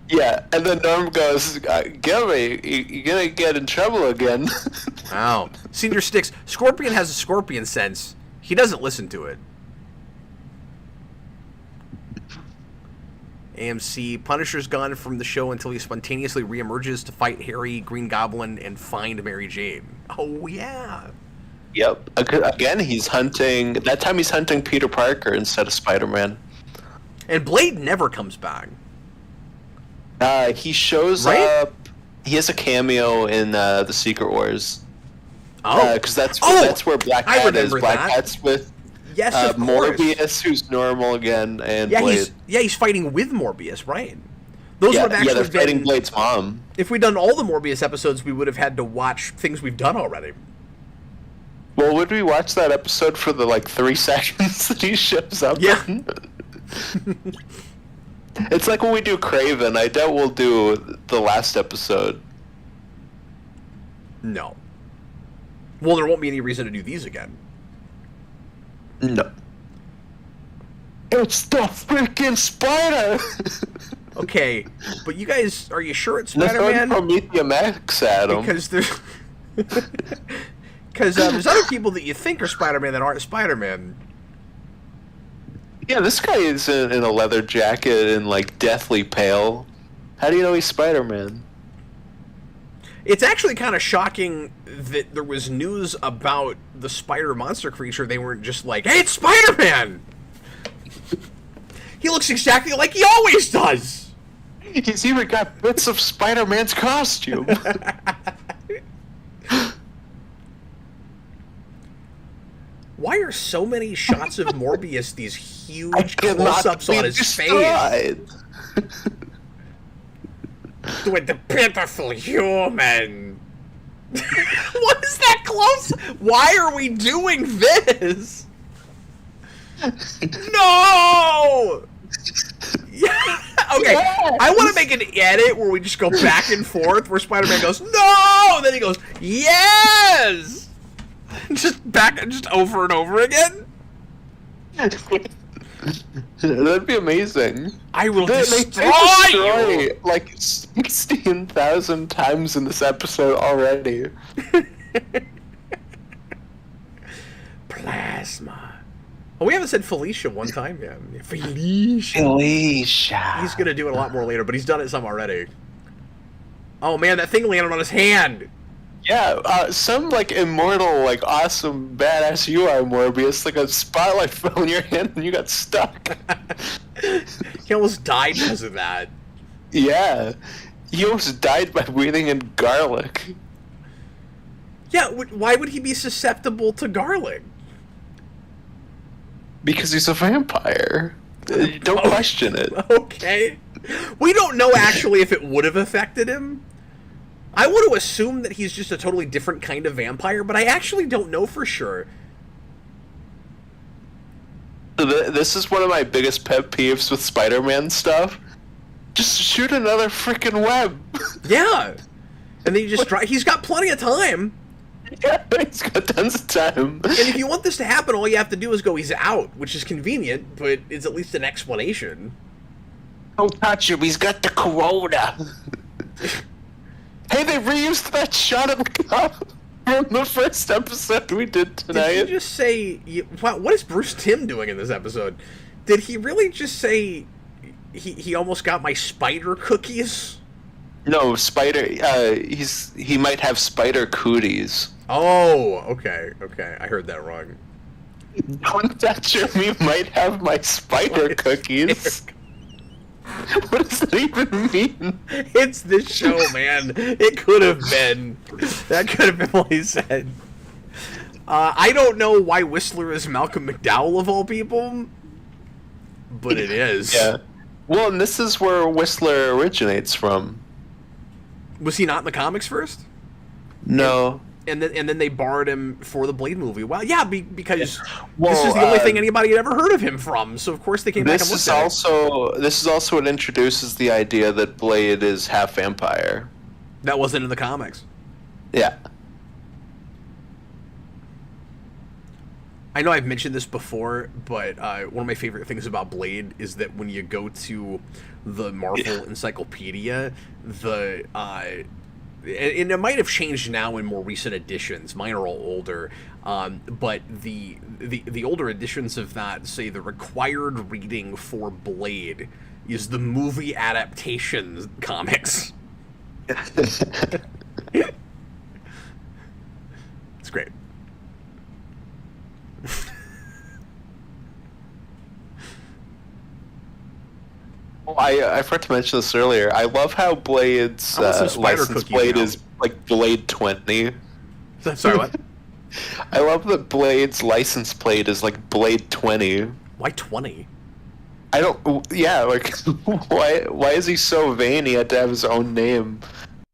Yeah, and then Norm goes, Gilbert, you're gonna get in trouble again. Wow. Senior Sticks, Scorpion has a scorpion sense. He doesn't listen to it. AMC, Punisher's gone from the show until he spontaneously reemerges to fight Harry, Green Goblin, and find Mary Jane. Oh, yeah. Yep. Again, he's hunting... That time he's hunting Peter Parker instead of Spider-Man. And Blade never comes back. He shows Right? up... He has a cameo in the Secret Wars. Oh. Because that's Oh, where Black I Cat is. remember Black that. Cat's with Yes, of course. Morbius, who's normal again, and Yeah, Blade. he's fighting with Morbius, right? Those would have actually they're fighting been... Blade's mom. If we'd done all the Morbius episodes, we would have had to watch things we've done already. Well, would we watch that episode for the, 3 seconds that he shows up Yeah. in? It's like when we do Craven. I doubt we'll do the last episode. No. Well, there won't be any reason to do these again. No. It's the freaking spider! Okay, but you guys, are you sure it's Let's Spider-Man? throw Prometheus Max at him. Because there's... Because there's other people that you think are Spider-Man that aren't Spider-Man. Yeah, this guy is in a leather jacket and, deathly pale. How do you know he's Spider-Man? It's actually kind of shocking that there was news about the spider monster creature. They weren't just like, hey, it's Spider-Man! He looks exactly like he always does! He's even got bits of Spider-Man's costume. Why are so many shots of Morbius these huge close-ups on his face? With the pitiful human. What is that close? Why are we doing this? No! Yeah. Okay, Yes! I want to make an edit where we just go back and forth, where Spider-Man goes, no! And then he goes, yes! Just over and over again? That'd be amazing. I will They destroy you! 16,000 times in this episode already. Plasma. Oh, we haven't said Felicia one time yet. Felicia. Felicia. He's gonna do it a lot more later, but he's done it some already. Oh man, that thing landed on his hand. Yeah, some immortal, awesome, badass you are, Morbius. A spotlight fell in your hand and you got stuck. He almost died because of that. Yeah. He almost died by breathing in garlic. Yeah, why would he be susceptible to garlic? Because he's a vampire. Don't question it. Okay. We don't know actually if it would have affected him. I want to assume that he's just a totally different kind of vampire, but I actually don't know for sure. This is one of my biggest pet peeves with Spider-Man stuff. Just shoot another freaking web. Yeah. And then you just try. He's got plenty of time. Yeah, he's got tons of time. And if you want this to happen, all you have to do is go, he's out, which is convenient, but it's at least an explanation. Don't touch him, he's got the corona. Hey, they reused that shot of the cop from the first episode we did tonight. Did he just say... Wow, what is Bruce Timm doing in this episode? Did he really just say... He almost got my spider cookies? No, spider. He might have spider cooties. Oh, okay. I heard that wrong. Don't touch him. He might have my spider cookies. What does that even mean? It's this show, man. It could have been. That could have been what he said. I don't know why Whistler is Malcolm McDowell of all people, but it is. Yeah. Well, and this is where Whistler originates from. Was he not in the comics first? No. And then they borrowed him for the Blade movie. Well, yeah, because this Well, is the only thing anybody had ever heard of him from. So of course they came back and looked at it. This is also what introduces the idea that Blade is half vampire. That wasn't in the comics. Yeah. I know I've mentioned this before, but one of my favorite things about Blade is that when you go to the Marvel Encyclopedia, and it might have changed now in more recent editions. Mine are all older, but the older editions of that say the required reading for Blade is the movie adaptation comics. It's great. I forgot to mention this earlier. I love how Blade's license plate is like Blade 20. Sorry, what? I love that Blade's license plate is like Blade 20. Why 20? I don't. Yeah, like why is he so vain? He had to have his own name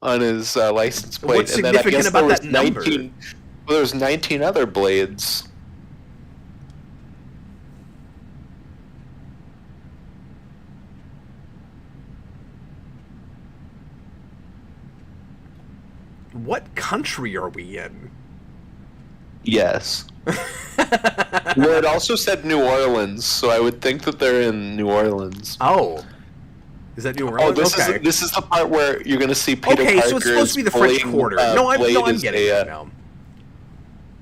on his license plate. What's significant about that number? Well, there's 19 other Blades. What country are we in? Yes. Well, it also said New Orleans, so I would think that they're in New Orleans. Oh. Is that New Orleans? Oh, this is the part where you're going to see Peter Parker. Okay, so it's supposed to be the French Quarter. No, I'm getting it now.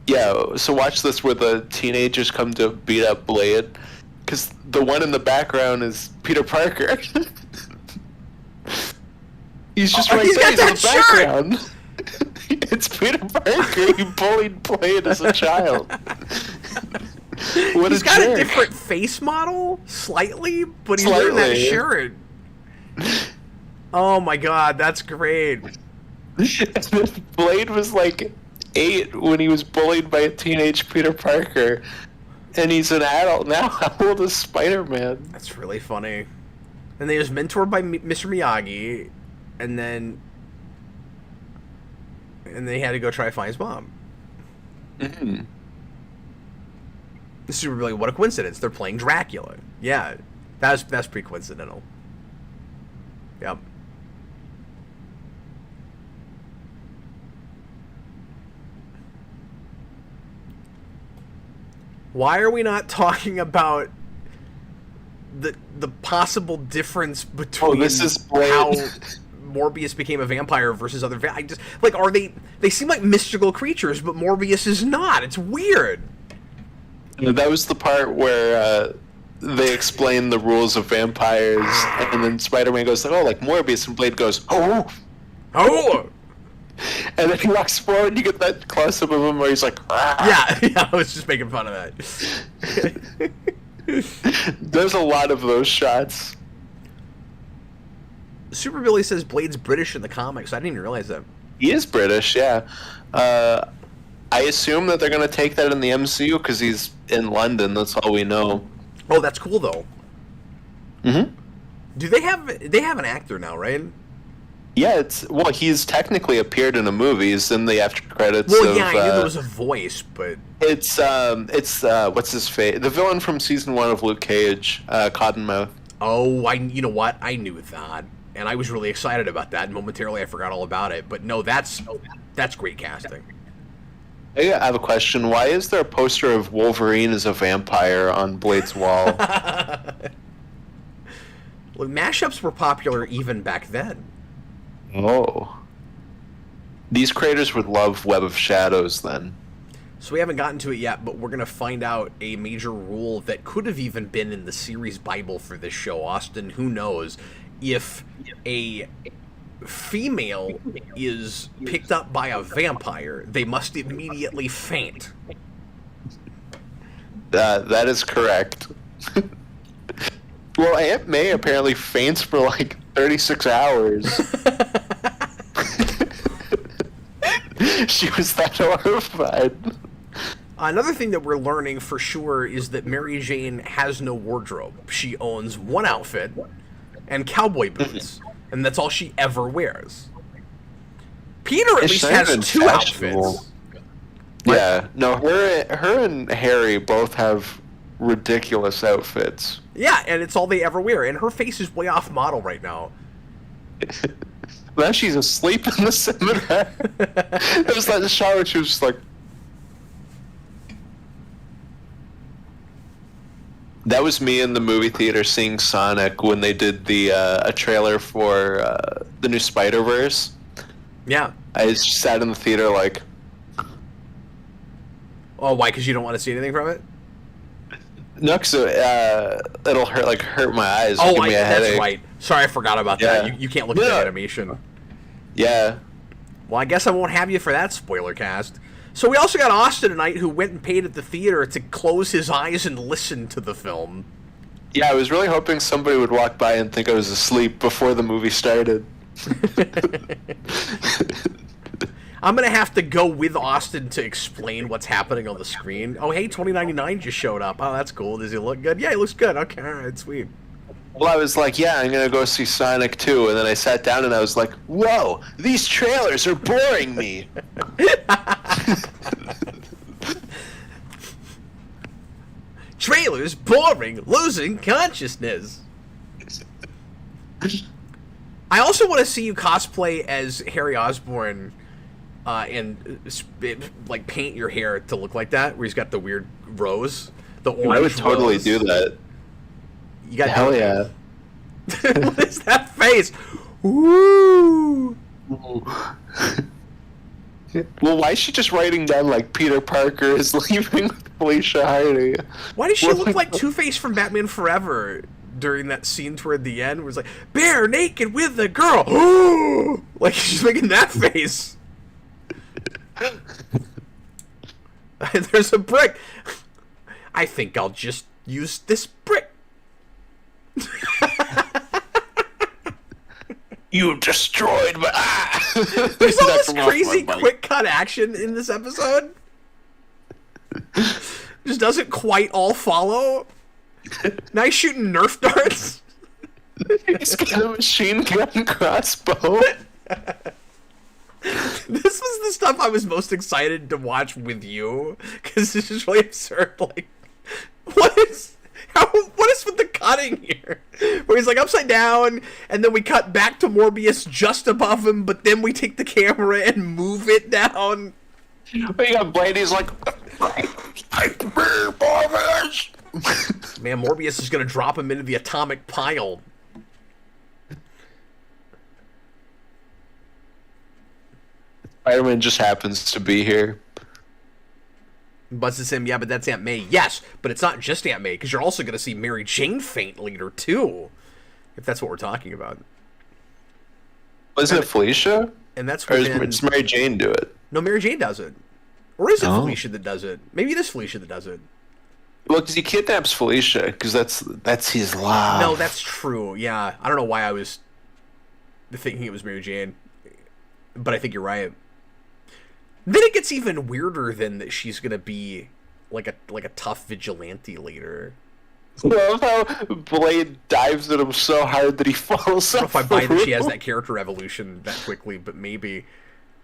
Yeah, so watch this where the teenagers come to beat up Blade. Because the one in the background is Peter Parker. He's just right there in the background. It's Peter Parker. He bullied Blade as a child. He's got a different face model, slightly, but he's wearing that shirt. Oh my god, that's great. Blade was like 8 when he was bullied by a teenage Peter Parker, and he's an adult now. How old is Spider-Man? That's really funny. And he was mentored by Mr. Miyagi, and then he had to go try to find his mom. Mm-hmm. This is really what a coincidence. They're playing Dracula. Yeah, that's pretty coincidental. Yep. Why are we not talking about the possible difference between how Morbius became a vampire versus other I just like they seem like mystical creatures, but Morbius is not. It's weird. That was the part where they explain the rules of vampires, and then Spider-Man goes like, "Oh, like Morbius," and Blade goes, "Oh, oh," and then he walks forward, and you get that close-up of him where he's like, "Ah." Yeah, I was just making fun of that. There's a lot of those shots. Super Billy says Blade's British in the comics. I didn't even realize that. He is British, yeah. I assume that they're going to take that in the MCU because he's in London. That's all we know. Oh, that's cool though. Mm-hmm. Do they have an actor now, right? Yeah, he's technically appeared in the movies in the after credits. Well, yeah, I knew there was a voice, but it's what's his face? The villain from season 1 of Luke Cage, Cottonmouth. oh, you know what? I knew that, and I was really excited about that. And momentarily, I forgot all about it. But no, that's great casting. Hey, I have a question. Why is there a poster of Wolverine as a vampire on Blade's wall? Well, mashups were popular even back then. Oh. These creators would love Web of Shadows then. So we haven't gotten to it yet, but we're going to find out a major rule that could have even been in the series Bible for this show, Austin. Who knows? If a female is picked up by a vampire, they must immediately faint. That is correct. Well, Aunt May apparently faints for like 36 hours. She was that horrified. Another thing that we're learning for sure is that Mary Jane has no wardrobe. She owns one outfit and cowboy boots, and that's all she ever wears. Peter at least has two outfits. Yeah, no, her and Harry both have ridiculous outfits. Yeah, and it's all they ever wear, and her face is way off model right now. Now she's asleep in the cemetery. It was like the shot where she was just like... That was me in the movie theater seeing Sonic when they did the a trailer for the new Spider-Verse. Yeah. I just sat in the theater like... Oh, why? Because you don't want to see anything from it? No, because it'll hurt my eyes. Oh, give me a that's headache. right. Sorry, I forgot about that. You can't look at the animation. Yeah. Well, I guess I won't have you for that spoiler cast. So we also got Austin tonight, who went and paid at the theater to close his eyes and listen to the film. Yeah, I was really hoping somebody would walk by and think I was asleep before the movie started. I'm going to have to go with Austin to explain what's happening on the screen. Oh, hey, 2099 just showed up. Oh, that's cool. Does he look good? Yeah, he looks good. Okay, all right, sweet. Well, I was like, yeah, I'm going to go see Sonic 2. And then I sat down and I was like, whoa, these trailers are boring me. Trailers boring, losing consciousness. I also want to see you cosplay as Harry Osborn and like paint your hair to look like that, where he's got the weird rose, the orange. I would totally rose. do that. You got hell yeah. What is that face? Ooh. Well, why is she just writing down like Peter Parker is leaving with Felicia Hardy? Why does she look like Two-Face from Batman Forever during that scene toward the end where it's like, bare naked with the girl? Like she's making that face. There's a brick. I think I'll just use this brick. You destroyed my... There's all this crazy quick cut action in this episode. Just doesn't quite all follow. Now he's shooting Nerf darts. He's got a machine gun crossbow. This was the stuff I was most excited to watch with you, because it's just really absurd. Like, what is with the cutting here? Where he's like upside down, and then we cut back to Morbius just above him, but then we take the camera and move it down. But you got Blade, he's like, Morbius! Man, Morbius is gonna drop him into the atomic pile. Spider-Man just happens to be here. Buzzes him, yeah, but that's Aunt May. Yes, but it's not just Aunt May, because you're also going to see Mary Jane faint later, too. If that's what we're talking about. Wasn't it Felicia? And that's or within... does Mary Jane do it? No, Mary Jane does it. Or is it Felicia that does it? Maybe it is Felicia that does it. Well, because he kidnaps Felicia, because that's his love. No, that's true, yeah. I don't know why I was thinking it was Mary Jane, but I think you're right. Then it gets even weirder than that she's gonna be like a tough vigilante later. I love how Blade dives at him so hard that he falls I don't know off if I buy the that she has roof. that character evolution that quickly, but maybe.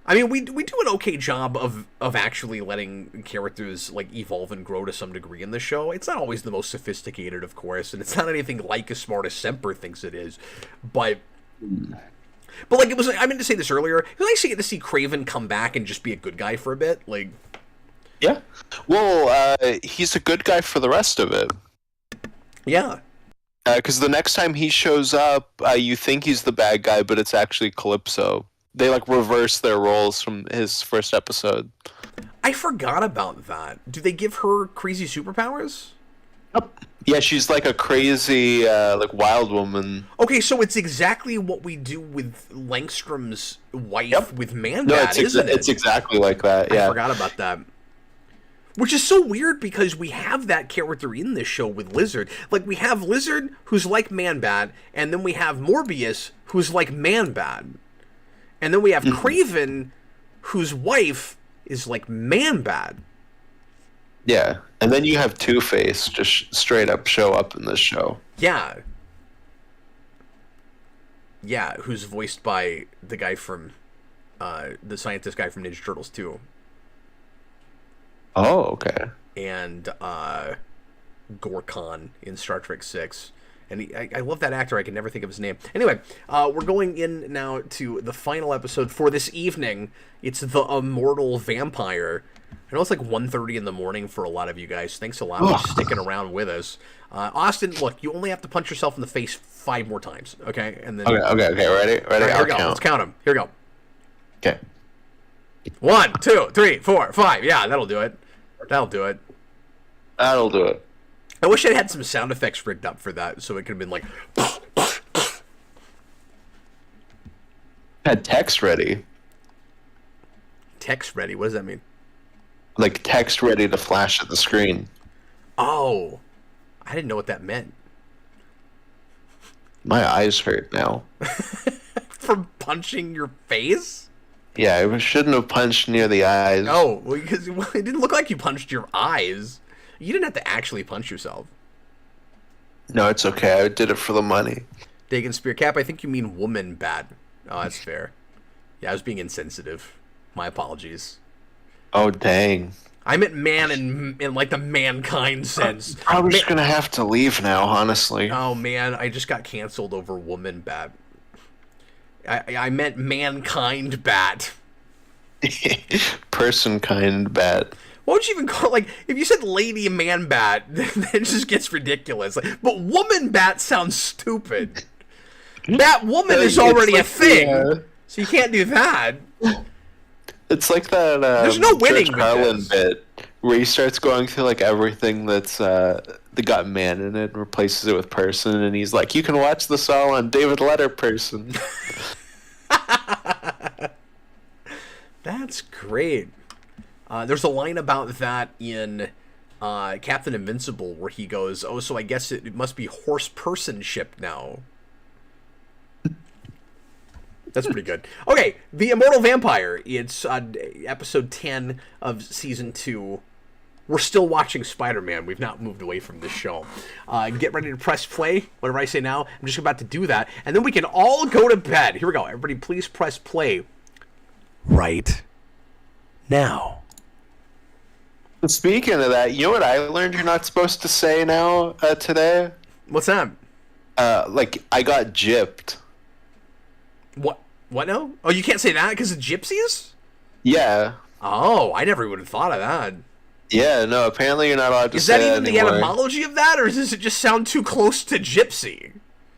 I mean, we do an okay job of actually letting characters like evolve and grow to some degree in the show. It's not always the most sophisticated, of course, and it's not anything like as smart as Semper thinks it is, but like it was. I meant to say this earlier. It was nice to get to see Craven come back and just be a good guy for a bit. Like, Yeah. Well, he's a good guy for the rest of it. yeah, Because the next time he shows up, you think he's the bad guy, but it's actually Calypso. They like reverse their roles from his first episode. I forgot about that. Do they give her crazy superpowers? Yeah, she's like a crazy, like wild woman. Okay, so it's exactly what we do with Langstrom's wife Yep. with Man-Bat, No, isn't it? it's exactly like that. Yeah. I forgot about that. Which is so weird because we have that character in this show with Lizard. Like, we have Lizard, who's like Man-Bat, and then we have Morbius, who's like Man-Bat. And then we have Craven, whose wife is like Man-Bat. Yeah, and then you have Two-Face just straight up show up in this show. Yeah. Yeah, who's voiced by the guy from, the scientist guy from Ninja Turtles 2. Oh, okay. And Gorkon in Star Trek 6. And I love that actor. I can never think of his name. Anyway, we're going in now to the final episode for this evening. It's The Immortal Vampire. I know it's like 1:30 in the morning for a lot of you guys. Thanks a lot for sticking around with us. Austin, look, you only have to punch yourself in the face 5 more times, okay? And then Okay. Ready? All right, here I'll we go. count. Let's count them. Here we go. Okay. 1, 2, 3, 4, 5. Yeah, that'll do it. That'll do it. That'll do it. I wish I had some sound effects rigged up for that, so it could have been like. Had text ready. Text ready. What does that mean? Like text ready to flash at the screen. Oh, I didn't know what that meant. My eyes hurt now. From punching your face? Yeah, I shouldn't have punched near the eyes. Oh, well, because it didn't look like you punched your eyes. You didn't have to actually punch yourself. No, it's okay. I did it for the money. Dagon Spear Cap, I think you mean woman bat. Oh, that's fair. Yeah, I was being insensitive. My apologies. Oh, dang. I meant man in like the mankind sense. Probably just gonna have to leave now, honestly. Oh man, I just got canceled over woman bat. I meant mankind bat. Person kind bat. What would you even call it? Like, if you said lady man bat, then it just gets ridiculous. Like, but woman bat sounds stupid. Bat woman is already a thing, so you can't do that. It's like that There's no winning George with Carlin this. bit where he starts going through like everything that's got man in it and replaces it with person, and he's like, you can watch this all on David Letterperson. That's great. There's a line about that in Captain Invincible where he goes, oh, so I guess it must be horse person ship now. That's pretty good. Okay, The Immortal Vampire. It's episode 10 of season 2. We're still watching Spider-Man. We've not moved away from this show. Get ready to press play. Whatever I say now, I'm just about to do that. And then we can all go to bed. Here we go. Everybody, please press play right now. Speaking of that, you know what I learned you're not supposed to say now today? What's that? Like, I got gypped. What? What now? Oh, you can't say that because of gypsies? Yeah. Oh, I never would have thought of that. Yeah, no, apparently you're not allowed to Is say that even the anymore. etymology of that, or does it just sound too close to gypsy?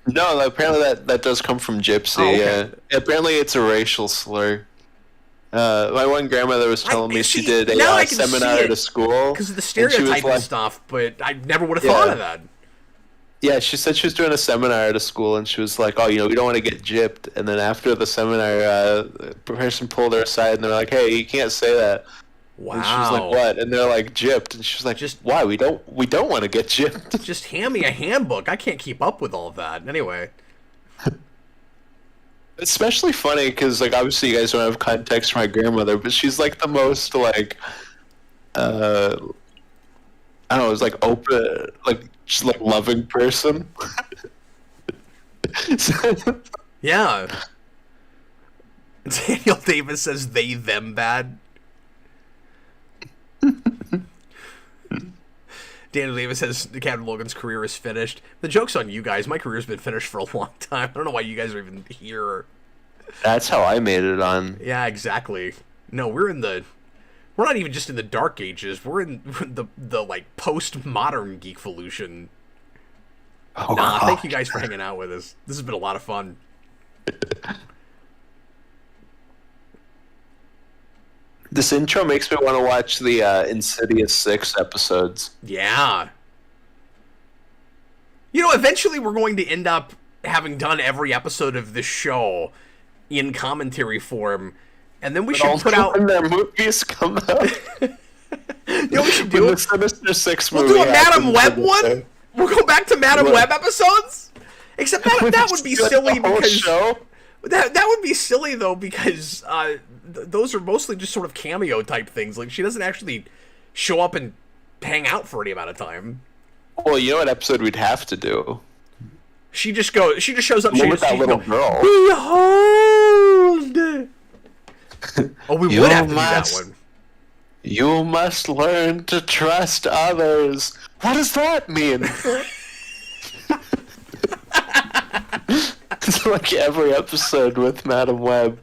No, apparently that does come from gypsy. Oh, okay. Apparently it's a racial slur. My one grandmother was telling me she did a seminar at a school. Because of the and she was stereotype and like- stuff, but I never would have thought of that. Yeah, she said she was doing a seminar at a school, and she was like, "Oh, we don't want to get gypped." And then after the seminar, the person pulled her aside, and they're like, "Hey, you can't say that." Wow. And she was like, "What?" And they're like, "Gypped." And she was like, why? We don't want to get gypped." Just hand me a handbook. I can't keep up with all of that. Anyway. Especially funny because, like, obviously you guys don't have context for my grandmother, but she's like the most like, I don't know, it's like open, like just like loving person. Yeah. Daniel Davis says they them bad. Daniel Davis says Captain Logan's career is finished. The joke's on you guys. My career's been finished for a long time. I don't know why you guys are even here. That's how I made it on. Yeah, exactly. No, we're not even just in the dark ages. We're in the like postmodern geekvolution. Oh, Nah, God. thank you guys for hanging out with us. This has been a lot of fun. This intro makes me want to watch the Insidious 6 episodes. Yeah. You know, eventually we're going to end up having done every episode of this show in commentary form, and then we should put out when their movies come out. You know what we should do? When the Sinister Six We'll movie do a Madam happens, Web one. We'll go back to Madam What? Web episodes. Except that would be Just do, like, silly the whole because show? that would be silly though because those are mostly just sort of cameo type things. Like she doesn't actually show up and hang out for any amount of time. Well, you know what episode we'd have to do? She just shows up. The one with that little girl. Behold. Oh, we You would have to must- do that one. You must learn to trust others. What does that mean? It's like every episode with Madam Web.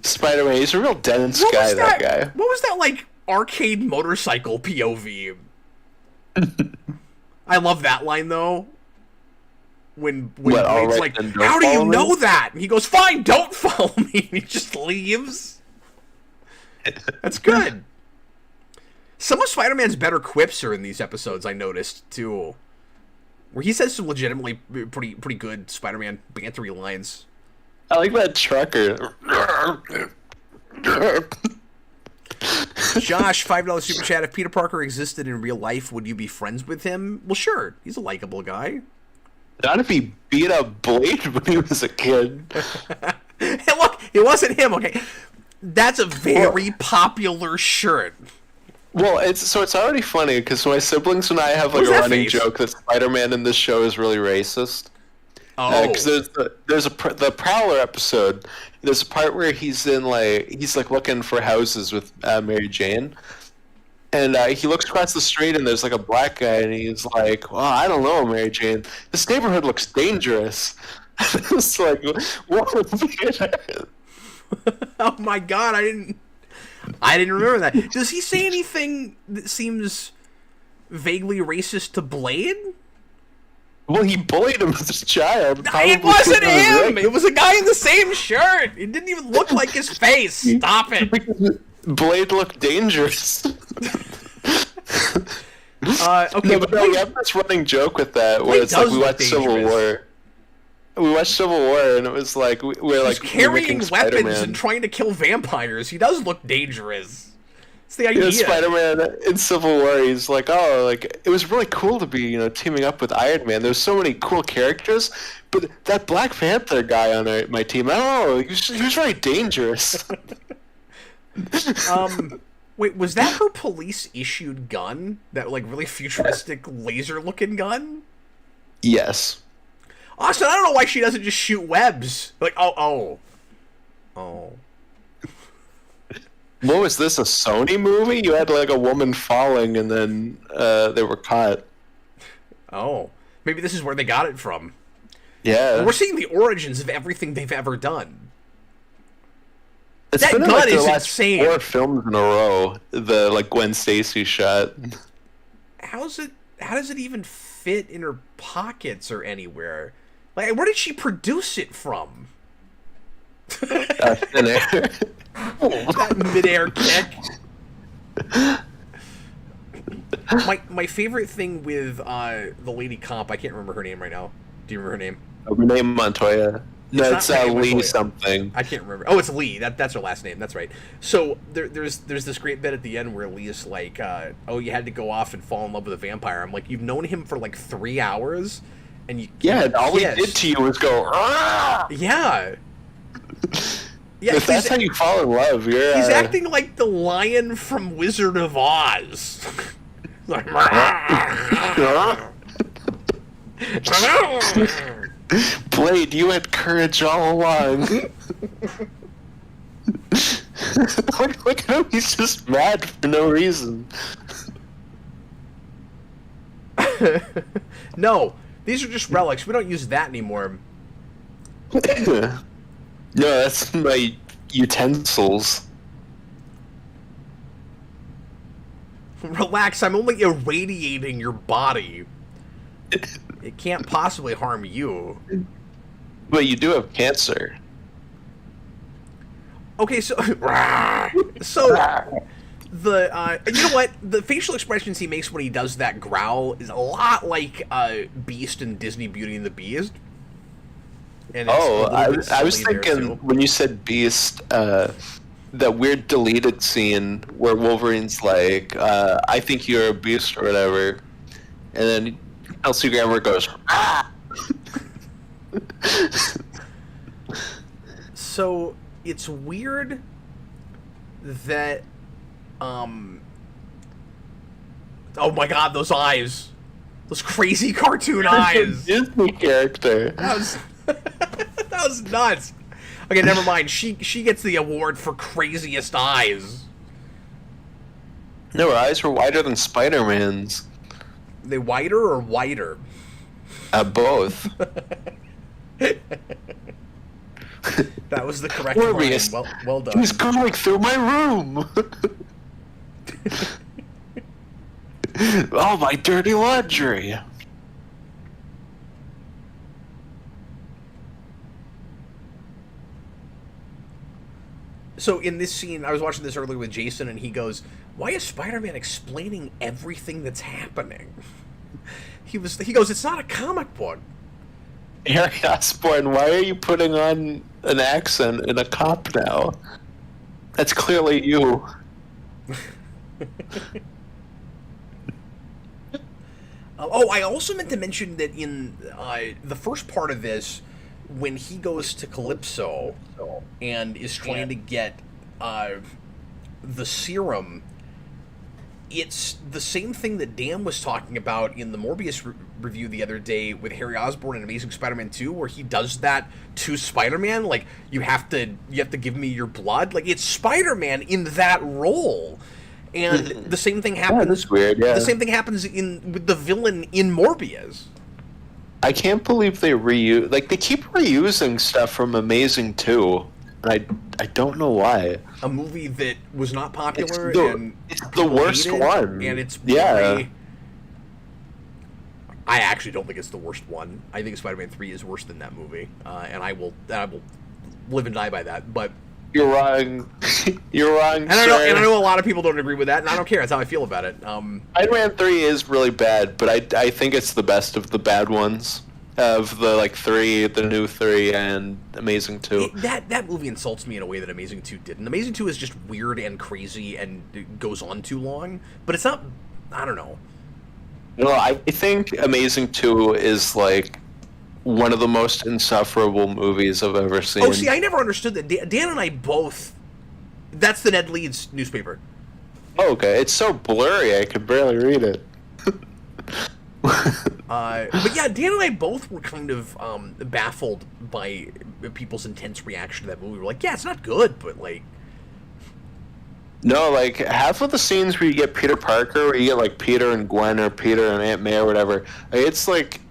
Spider-Man, he's a real dense What guy, was that guy. What was that like arcade motorcycle POV? I love that line though. When What, all Blade's right, like, then don't how do you follow me?" know that? And he goes, fine, don't follow me. And he just leaves. That's good. Some of Spider-Man's better quips are in these episodes, I noticed, too. Where he says some legitimately pretty good Spider-Man bantery lines. I like that trucker. Josh, $5 super chat. If Peter Parker existed in real life, would you be friends with him? Well, sure. He's a likable guy. Not if he beat up Blade when he was a kid. Hey, look, it wasn't him, okay? That's a very popular shirt. Well, it's already funny because my siblings and I have like Who's a that running face? joke that Spider-Man in this show is really racist. Oh. Because there's the Prowler episode. There's a part where he's looking for houses with Mary Jane, and he looks across the street and there's like a black guy and he's like, "Well, I don't know, Mary Jane. This neighborhood looks dangerous." It's like, whoa, Oh my god, I didn't remember that. Does he say anything that seems vaguely racist to Blade? well, he bullied him as a child. It probably wasn't because of him! race. It was a guy in the same shirt! It didn't even look like his face! Stop it! Blade looked dangerous. Okay, No, but but no, we have this running joke with that where Blade it's like does we look watched Civil dangerous. War. We watched Civil War and it was like we're he's like carrying mimicking weapons Spider-Man. and trying to kill vampires. He does look dangerous. It's the You know, idea. Spider-Man in Civil War, he's like, oh, like it was really cool to be, teaming up with Iron Man. There's so many cool characters, but that Black Panther guy on my team, I don't know, he was very dangerous. Wait, was that her police-issued gun? That, like, really futuristic laser-looking gun? Yes. Austin, I don't know why she doesn't just shoot webs. Like, oh. What was this, a Sony movie? You had like a woman falling and then they were caught. Oh. Maybe this is where they got it from. Yeah. We're seeing the origins of everything they've ever done. It's that been in, gun like, the is last insane. 4 films in a row. The like Gwen Stacy shot. How does it even fit in her pockets or anywhere? Like, where did she produce it from? Thin air. That midair kick. My favorite thing with the lady cop, I can't remember her name right now. Do you remember her name? Renee Montoya. No, It's it's not Renee Lee Montoya. something. I can't remember. Oh, it's Lee. That's her last name. That's right. So there's this great bit at the end where Lee is like, "Oh, you had to go off and fall in love with a vampire." I'm like, "You've known him for like 3 hours, and you Yeah, and all he kiss. did to you was go. "Argh!" Yeah. Yeah, If that's how you fall in love, you're. he's acting like the lion from Wizard of Oz. Like, Blade, you had courage all along. Look at him, he's just mad for no reason. No, these are just relics. We don't use that anymore. No, that's my utensils. Relax, I'm only irradiating your body. It can't possibly harm you. But you do have cancer. Okay, so the you know what, the facial expressions he makes when he does that growl is a lot like Beast in Disney Beauty and the Beast. And it's I was silly there, thinking too. when you said Beast, that weird deleted scene where Wolverine's like, "I think you're a beast" or whatever, and then Kelsey Grammer goes, "Ah!" So it's weird that oh my god, those eyes, those crazy cartoon eyes. Disney character. That was that was nuts. Okay, never mind. She gets the award for craziest eyes. No, her eyes were wider than Spider-Man's. They wider or whiter? Both. That was the correct line. Morbius. Well done. He's going through my room. Oh, my dirty laundry. So in this scene, I was watching this earlier with Jason, and he goes, "Why is Spider-Man explaining everything that's happening?" He goes, "It's not a comic book." Harry Osborn, why are you putting on an accent in a cop now? That's clearly you. Oh, I also meant to mention that in the first part of this, when he goes to Calypso and is trying to get the serum, it's the same thing that Dan was talking about in the Morbius review the other day with Harry Osborn and Amazing Spider-Man 2, where he does that to Spider-Man. Like, you have to give me your blood. Like, it's Spider-Man in that role. And the same thing happens. Yeah, that's weird. Yeah. The same thing happens with the villain in Morbius. I can't believe they reuse. Like, they keep reusing stuff from Amazing 2, and I don't know why. A movie that was not popular, It's the people worst hate it, one. and it's Yeah. I actually don't think it's the worst one. I think Spider-Man 3 is worse than that movie, and I will live and die by that. But You're wrong. You're wrong, and I know a lot of people don't agree with that, and I don't care. That's how I feel about it. Spider-Man 3 is really bad, but I think it's the best of the bad ones. Of the, like, 3, the new 3, and Amazing 2. That movie insults me in a way that Amazing 2 didn't. Amazing 2 is just weird and crazy and it goes on too long, but it's not. I don't know. You know, I think Amazing 2 is, like, one of the most insufferable movies I've ever seen. Oh, see, I never understood that. Dan and I both. That's the Ned Leeds newspaper. Oh, okay. It's so blurry, I can barely read it. But yeah, Dan and I both were kind of baffled by people's intense reaction to that movie. We're like, yeah, it's not good, but like... No, like, half of the scenes where you get Peter Parker, where you get, like, Peter and Gwen, or Peter and Aunt May, or whatever, it's, like,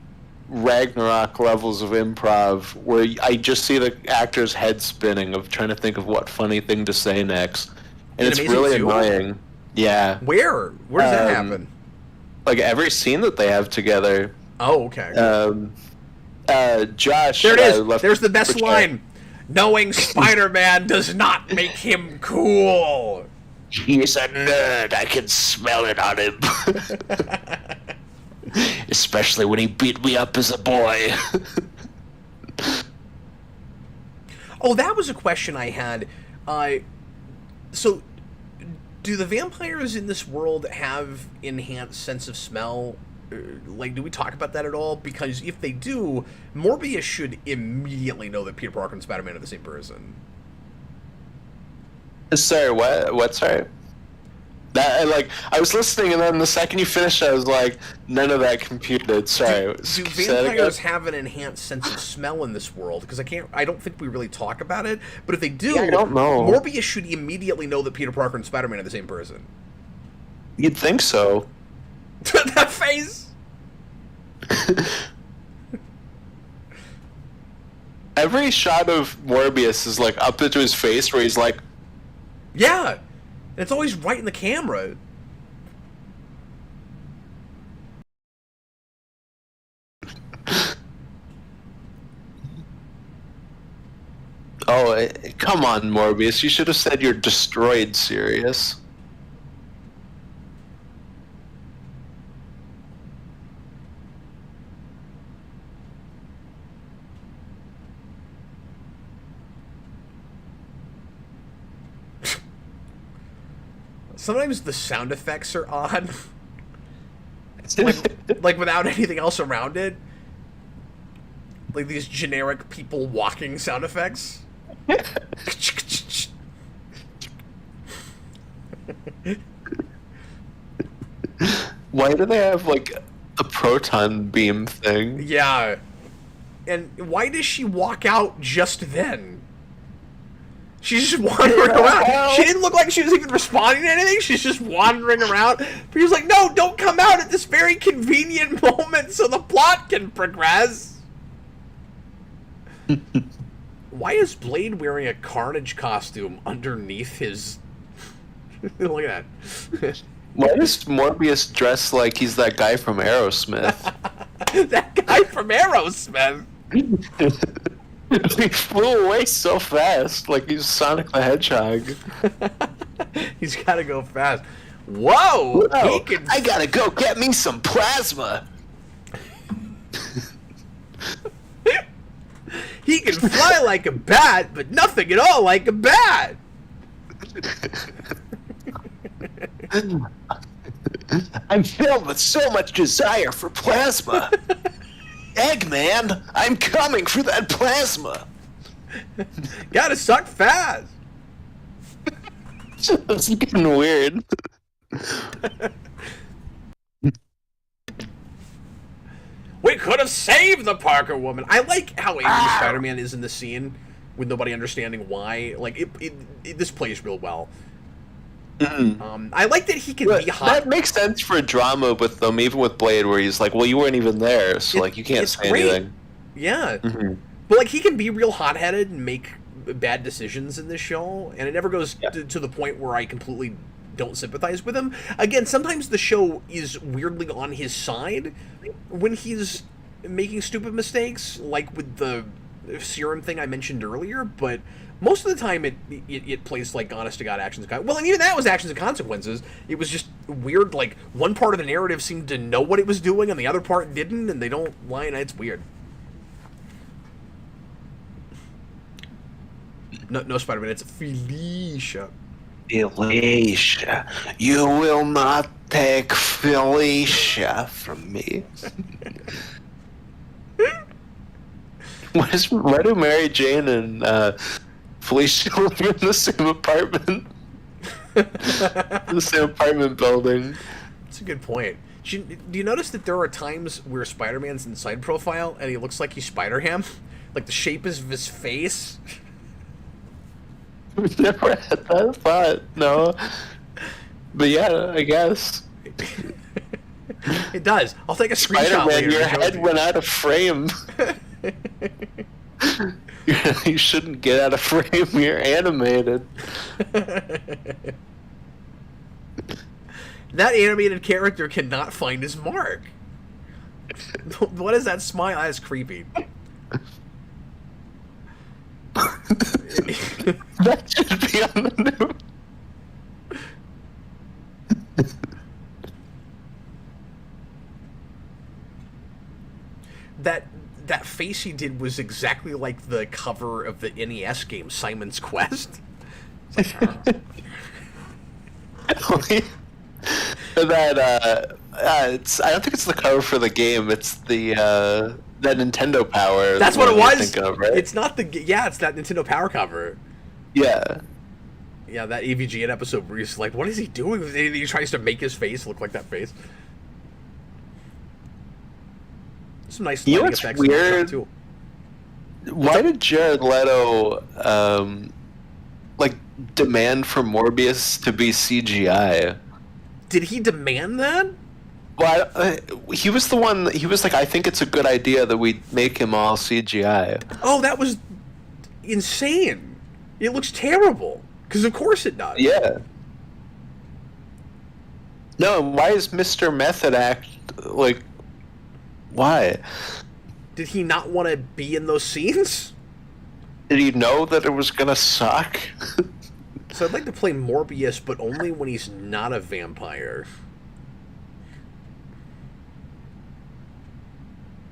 Ragnarok levels of improv, where I just see the actor's head spinning of trying to think of what funny thing to say next. And it's Amazing really 2? annoying. Yeah. Where does that happen? Like, every scene that they have together. Oh, okay. Josh... There it is! left There's the best for line! Knowing Spider-Man does not make him cool! He's a nerd. I can smell it on him. Especially when he beat me up as a boy. Oh, that was a question I had. So, do the vampires in this world have enhanced sense of smell? Like, do we talk about that at all? Because if they do, Morbius should immediately know that Peter Parker and Spider-Man are the same person. Sorry, what? Sorry. That I was listening, and then the second you finished, I was like, none of that computed. Sorry. Do vampires have an enhanced sense of smell in this world? Because I don't think we really talk about it. But if they do, I don't know. Morbius should immediately know that Peter Parker and Spider-Man are the same person. You'd think so. That face. Every shot of Morbius is like up into his face, where he's like, Yeah, and it's always right in the camera. "Oh, come on, Morbius! You should have said you're destroyed." Serious. Sometimes the sound effects are odd. like without anything else around it. Like these generic people walking sound effects. Why do they have like a proton beam thing? Yeah. And why does she walk out just then? She's just wandering around. She didn't look like she was even responding to anything. She's just wandering around. But he was like, no, don't come out at this very convenient moment so the plot can progress. Why is Blade wearing a Carnage costume underneath his... Look at that. Why does Morbius dress like he's that guy from Aerosmith? That guy from Aerosmith. He flew away so fast, like he's Sonic the Hedgehog. He's gotta go fast. Whoa! He can... I gotta go get me some plasma. He can fly like a bat, but nothing at all like a bat. I'm filled with so much desire for plasma. Eggman, I'm coming for that plasma. Gotta suck fast. It's getting weird. We could have saved the Parker woman. I like how angry Spider-Man is in the scene with nobody understanding why. Like, this plays real well. I like that he can be hot. That makes sense for drama with them, even with Blade, where he's like, well, you weren't even there, so like you can't say anything. Yeah. But like he can be real hot-headed and make bad decisions in this show, and it never goes to the point where I completely don't sympathize with him. Again, sometimes the show is weirdly on his side when he's making stupid mistakes, like with the serum thing I mentioned earlier, but most of the time it plays like honest-to-God actions. Well, and even that was actions and consequences. It was just weird, like, one part of the narrative seemed to know what it was doing and the other part didn't, and they don't line. It's weird. No Spider-Man, it's Felicia. Felicia, you will not take Felicia from me. Why do Mary Jane and Felicia live in the same apartment? The same apartment building. That's a good point. Do you notice that there are times where Spider-Man's in side profile and he looks like he's Spider-Ham? Like the shape of his face? We've never had that thought, no. But yeah, I guess. It does. I'll take a screenshot Spider-Man, later. your head went out of frame. You shouldn't get out of frame, you're animated. That animated character cannot find his mark. What is that smile? That's creepy. That should be on the news. That face he did was exactly like the cover of the NES game Simon's Quest. It's like, That I don't think it's the cover for the game. It's the that Nintendo Power. That's what it you're was. thinking of, right? It's not it's that Nintendo Power cover. Yeah. Yeah, that AVGN episode where he's like, what is he doing? He tries to make his face look like that face. Some nice You know lighting what's effects in that weird? shot, too. Why did Jared Leto like demand for Morbius to be CGI? Did he demand that? Well, he was the one. He was like, I think it's a good idea that we make him all CGI. Oh, that was insane. It looks terrible. Because of course it does. Yeah. No, why is Mr. Method Act like? Why? Did he not want to be in those scenes? Did he know that it was gonna suck? So I'd like to play Morbius, but only when he's not a vampire.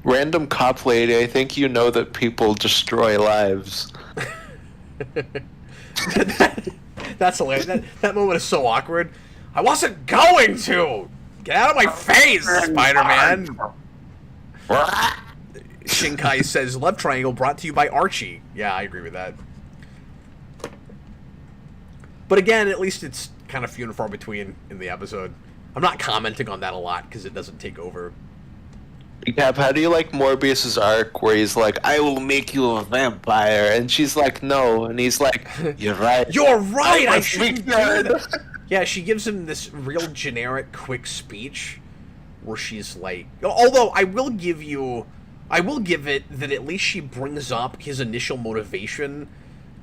Random cop lady, I think you know that people destroy lives. That's hilarious. That moment is so awkward. I wasn't going to! Get out of my face, Spider-Man! Shinkai says, Love Triangle brought to you by Archie. Yeah, I agree with that. But again, at least it's kind of few and far between in the episode. I'm not commenting on that a lot because it doesn't take over. Cap, how do you like Morbius's arc where he's like, I will make you a vampire, and she's like, no, and he's like, you're right. You're right, I must shouldn't be do good. that. Yeah, she gives him this real generic, quick speech where she's like, although I will give it that at least she brings up his initial motivation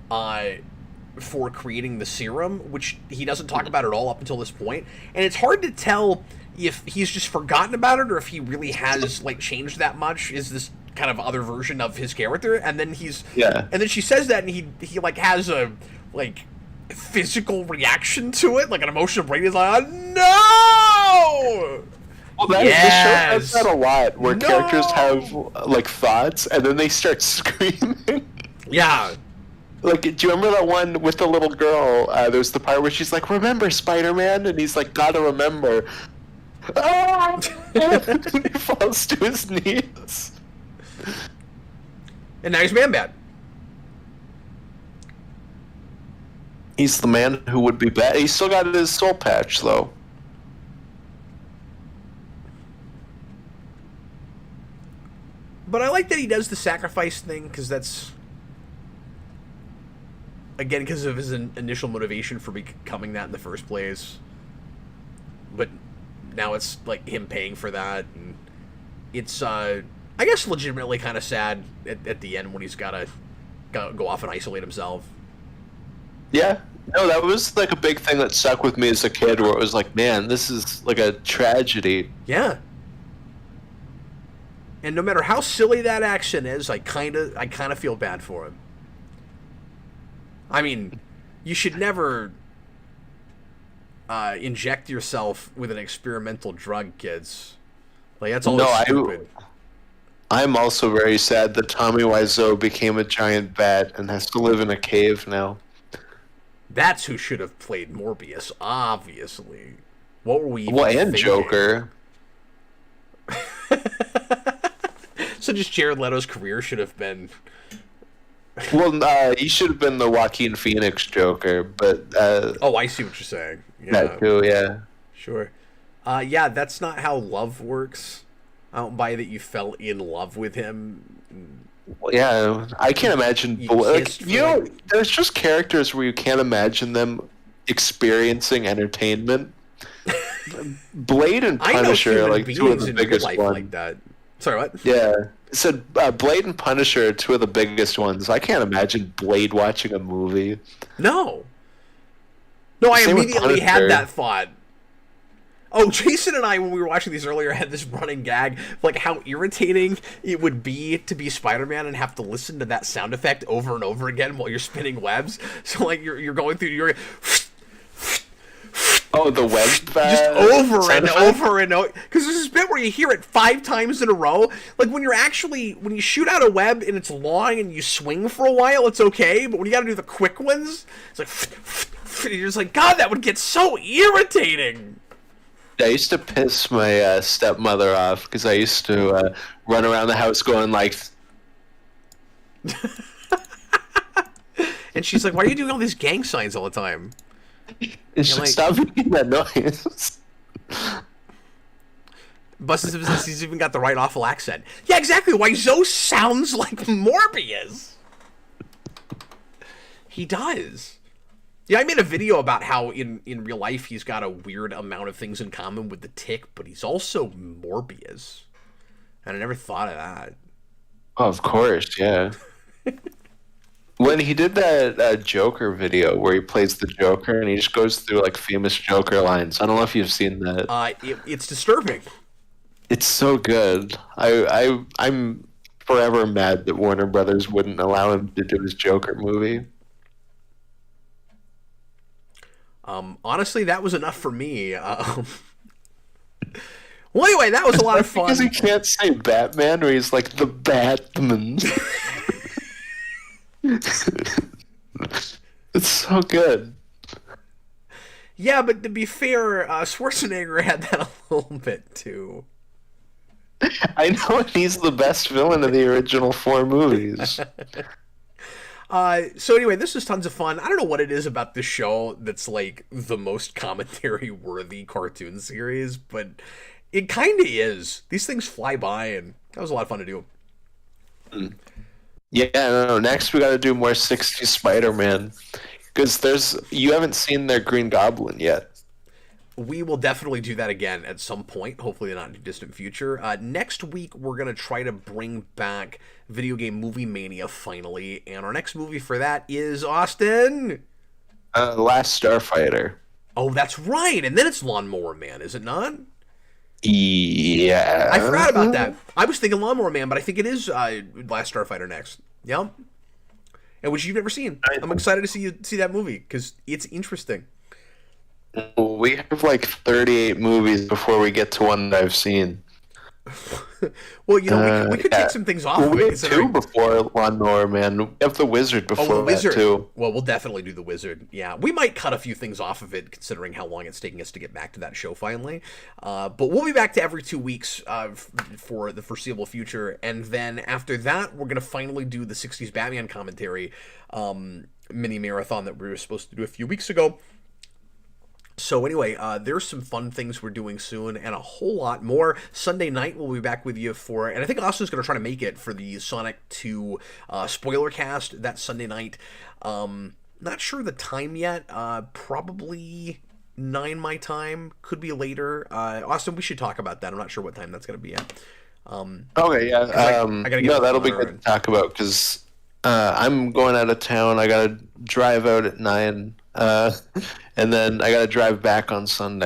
for creating the serum, which he doesn't talk about at all up until this point. And it's hard to tell if he's just forgotten about it or if he really has like changed that much. Is this kind of other version of his character? And then and then she says that, and he like has a like physical reaction to it, like an emotional break. He's like, oh, no. Well, the show does that a lot, where characters have like thoughts and then they start screaming. Yeah. Like, do you remember that one with the little girl? There's the part where she's like, "Remember, Spider-Man," and he's like, "Gotta remember." Ah! He falls to his knees. And now he's Man-Bat. He's the man who would be bad. He's still got his soul patch, though. But I like that he does the sacrifice thing, because that's, again, because of his initial motivation for becoming that in the first place. But now it's like him paying for that, and it's I guess legitimately kind of sad at the end when he's gotta go off and isolate himself. Yeah. No, that was like a big thing that stuck with me as a kid, where it was like, man, this is like a tragedy. Yeah. And no matter how silly that action is, I kind of feel bad for him. I mean, you should never inject yourself with an experimental drug, kids. Like, that's always stupid. I'm also very sad that Tommy Wiseau became a giant bat and has to live in a cave now. That's who should have played Morbius, obviously. What were we even and thinking? Joker. So just Jared Leto's career should have been... Well, he should have been the Joaquin Phoenix Joker, but... oh, I see what you're saying. Yeah. That too, yeah. Sure. Yeah, that's not how love works. I don't buy that you fell in love with him. Well, yeah, I can't imagine... there's just characters where you can't imagine them experiencing entertainment. Blade and Punisher are like two of the biggest ones. Like that. Sorry, what? Yeah. So Blade and Punisher are two of the biggest ones. I can't imagine Blade watching a movie. No. No, I immediately had that thought. Oh, Jason and I, when we were watching these earlier, had this running gag, like how irritating it would be to be Spider-Man and have to listen to that sound effect over and over again while you're spinning webs. So, like, you're going through, you're... Oh, the web just over and over and over. Because there's this bit where you hear it 5 times in a row. Like, when you shoot out a web and it's long and you swing for a while, it's okay. But when you gotta do the quick ones, it's like... You're just like, God, that would get so irritating. I used to piss my stepmother off because I used to run around the house going like, And she's like, "Why are you doing all these gang signs all the time?" "She's like, like- stop making that noise." He's even got the right awful accent. Yeah, exactly. Why Zoe sounds like Morbius. He does. Yeah, I made a video about how in real life he's got a weird amount of things in common with the Tick, but he's also Morbius. And I never thought of that. Oh, of course, yeah. When he did that Joker video where he plays the Joker and he just goes through like famous Joker lines. I don't know if you've seen that. It's disturbing. It's so good. I'm forever mad that Warner Brothers wouldn't allow him to do his Joker movie. Honestly, that was enough for me. Well, anyway, that was a lot of fun. Because he can't say Batman or he's like the Batman. It's so good. Yeah, but to be fair, Schwarzenegger had that a little bit too. I know he's the best villain of the original 4 movies. So anyway, this was tons of fun. I don't know what it is about this show that's like the most commentary worthy cartoon series, but it kind of is. These things fly by, and that was a lot of fun to do. Yeah, no, next we got to do more 60s Spider-Man because you haven't seen their Green Goblin yet. We will definitely do that again at some point, hopefully not in the distant future. Next week, we're going to try to bring back Video Game Movie Mania finally, and our next movie for that is Austin. Last Starfighter. Oh, that's right, and then it's Lawnmower Man, is it not? Yeah. I forgot about that. I was thinking Lawnmower Man, but I think it is Last Starfighter next. Yep. And which you've never seen. I'm excited to see that movie because it's interesting. We have like 38 movies before we get to one that I've seen. Well, we could take some things off of we it. have 2 before Lawnmower Man. We have The Wizard before the Wizard. that, too. Well, we'll definitely do The Wizard. Yeah, we might cut a few things off of it, considering how long it's taking us to get back to that show finally. But we'll be back to every 2 weeks for the foreseeable future. And then after that, we're going to finally do the 60s Batman commentary mini marathon that we were supposed to do a few weeks ago. So anyway, there's some fun things we're doing soon and a whole lot more. Sunday night we'll be back with you and I think Austin's going to try to make it for the Sonic 2 spoiler cast that Sunday night. Not sure the time yet. Probably 9 my time. Could be later. Austin, we should talk about that. I'm not sure what time that's going to be at. Okay, yeah. I gotta get that'll be good to talk about because I'm going out of town. I got to drive out at 9. And then I got to drive back on Sunday.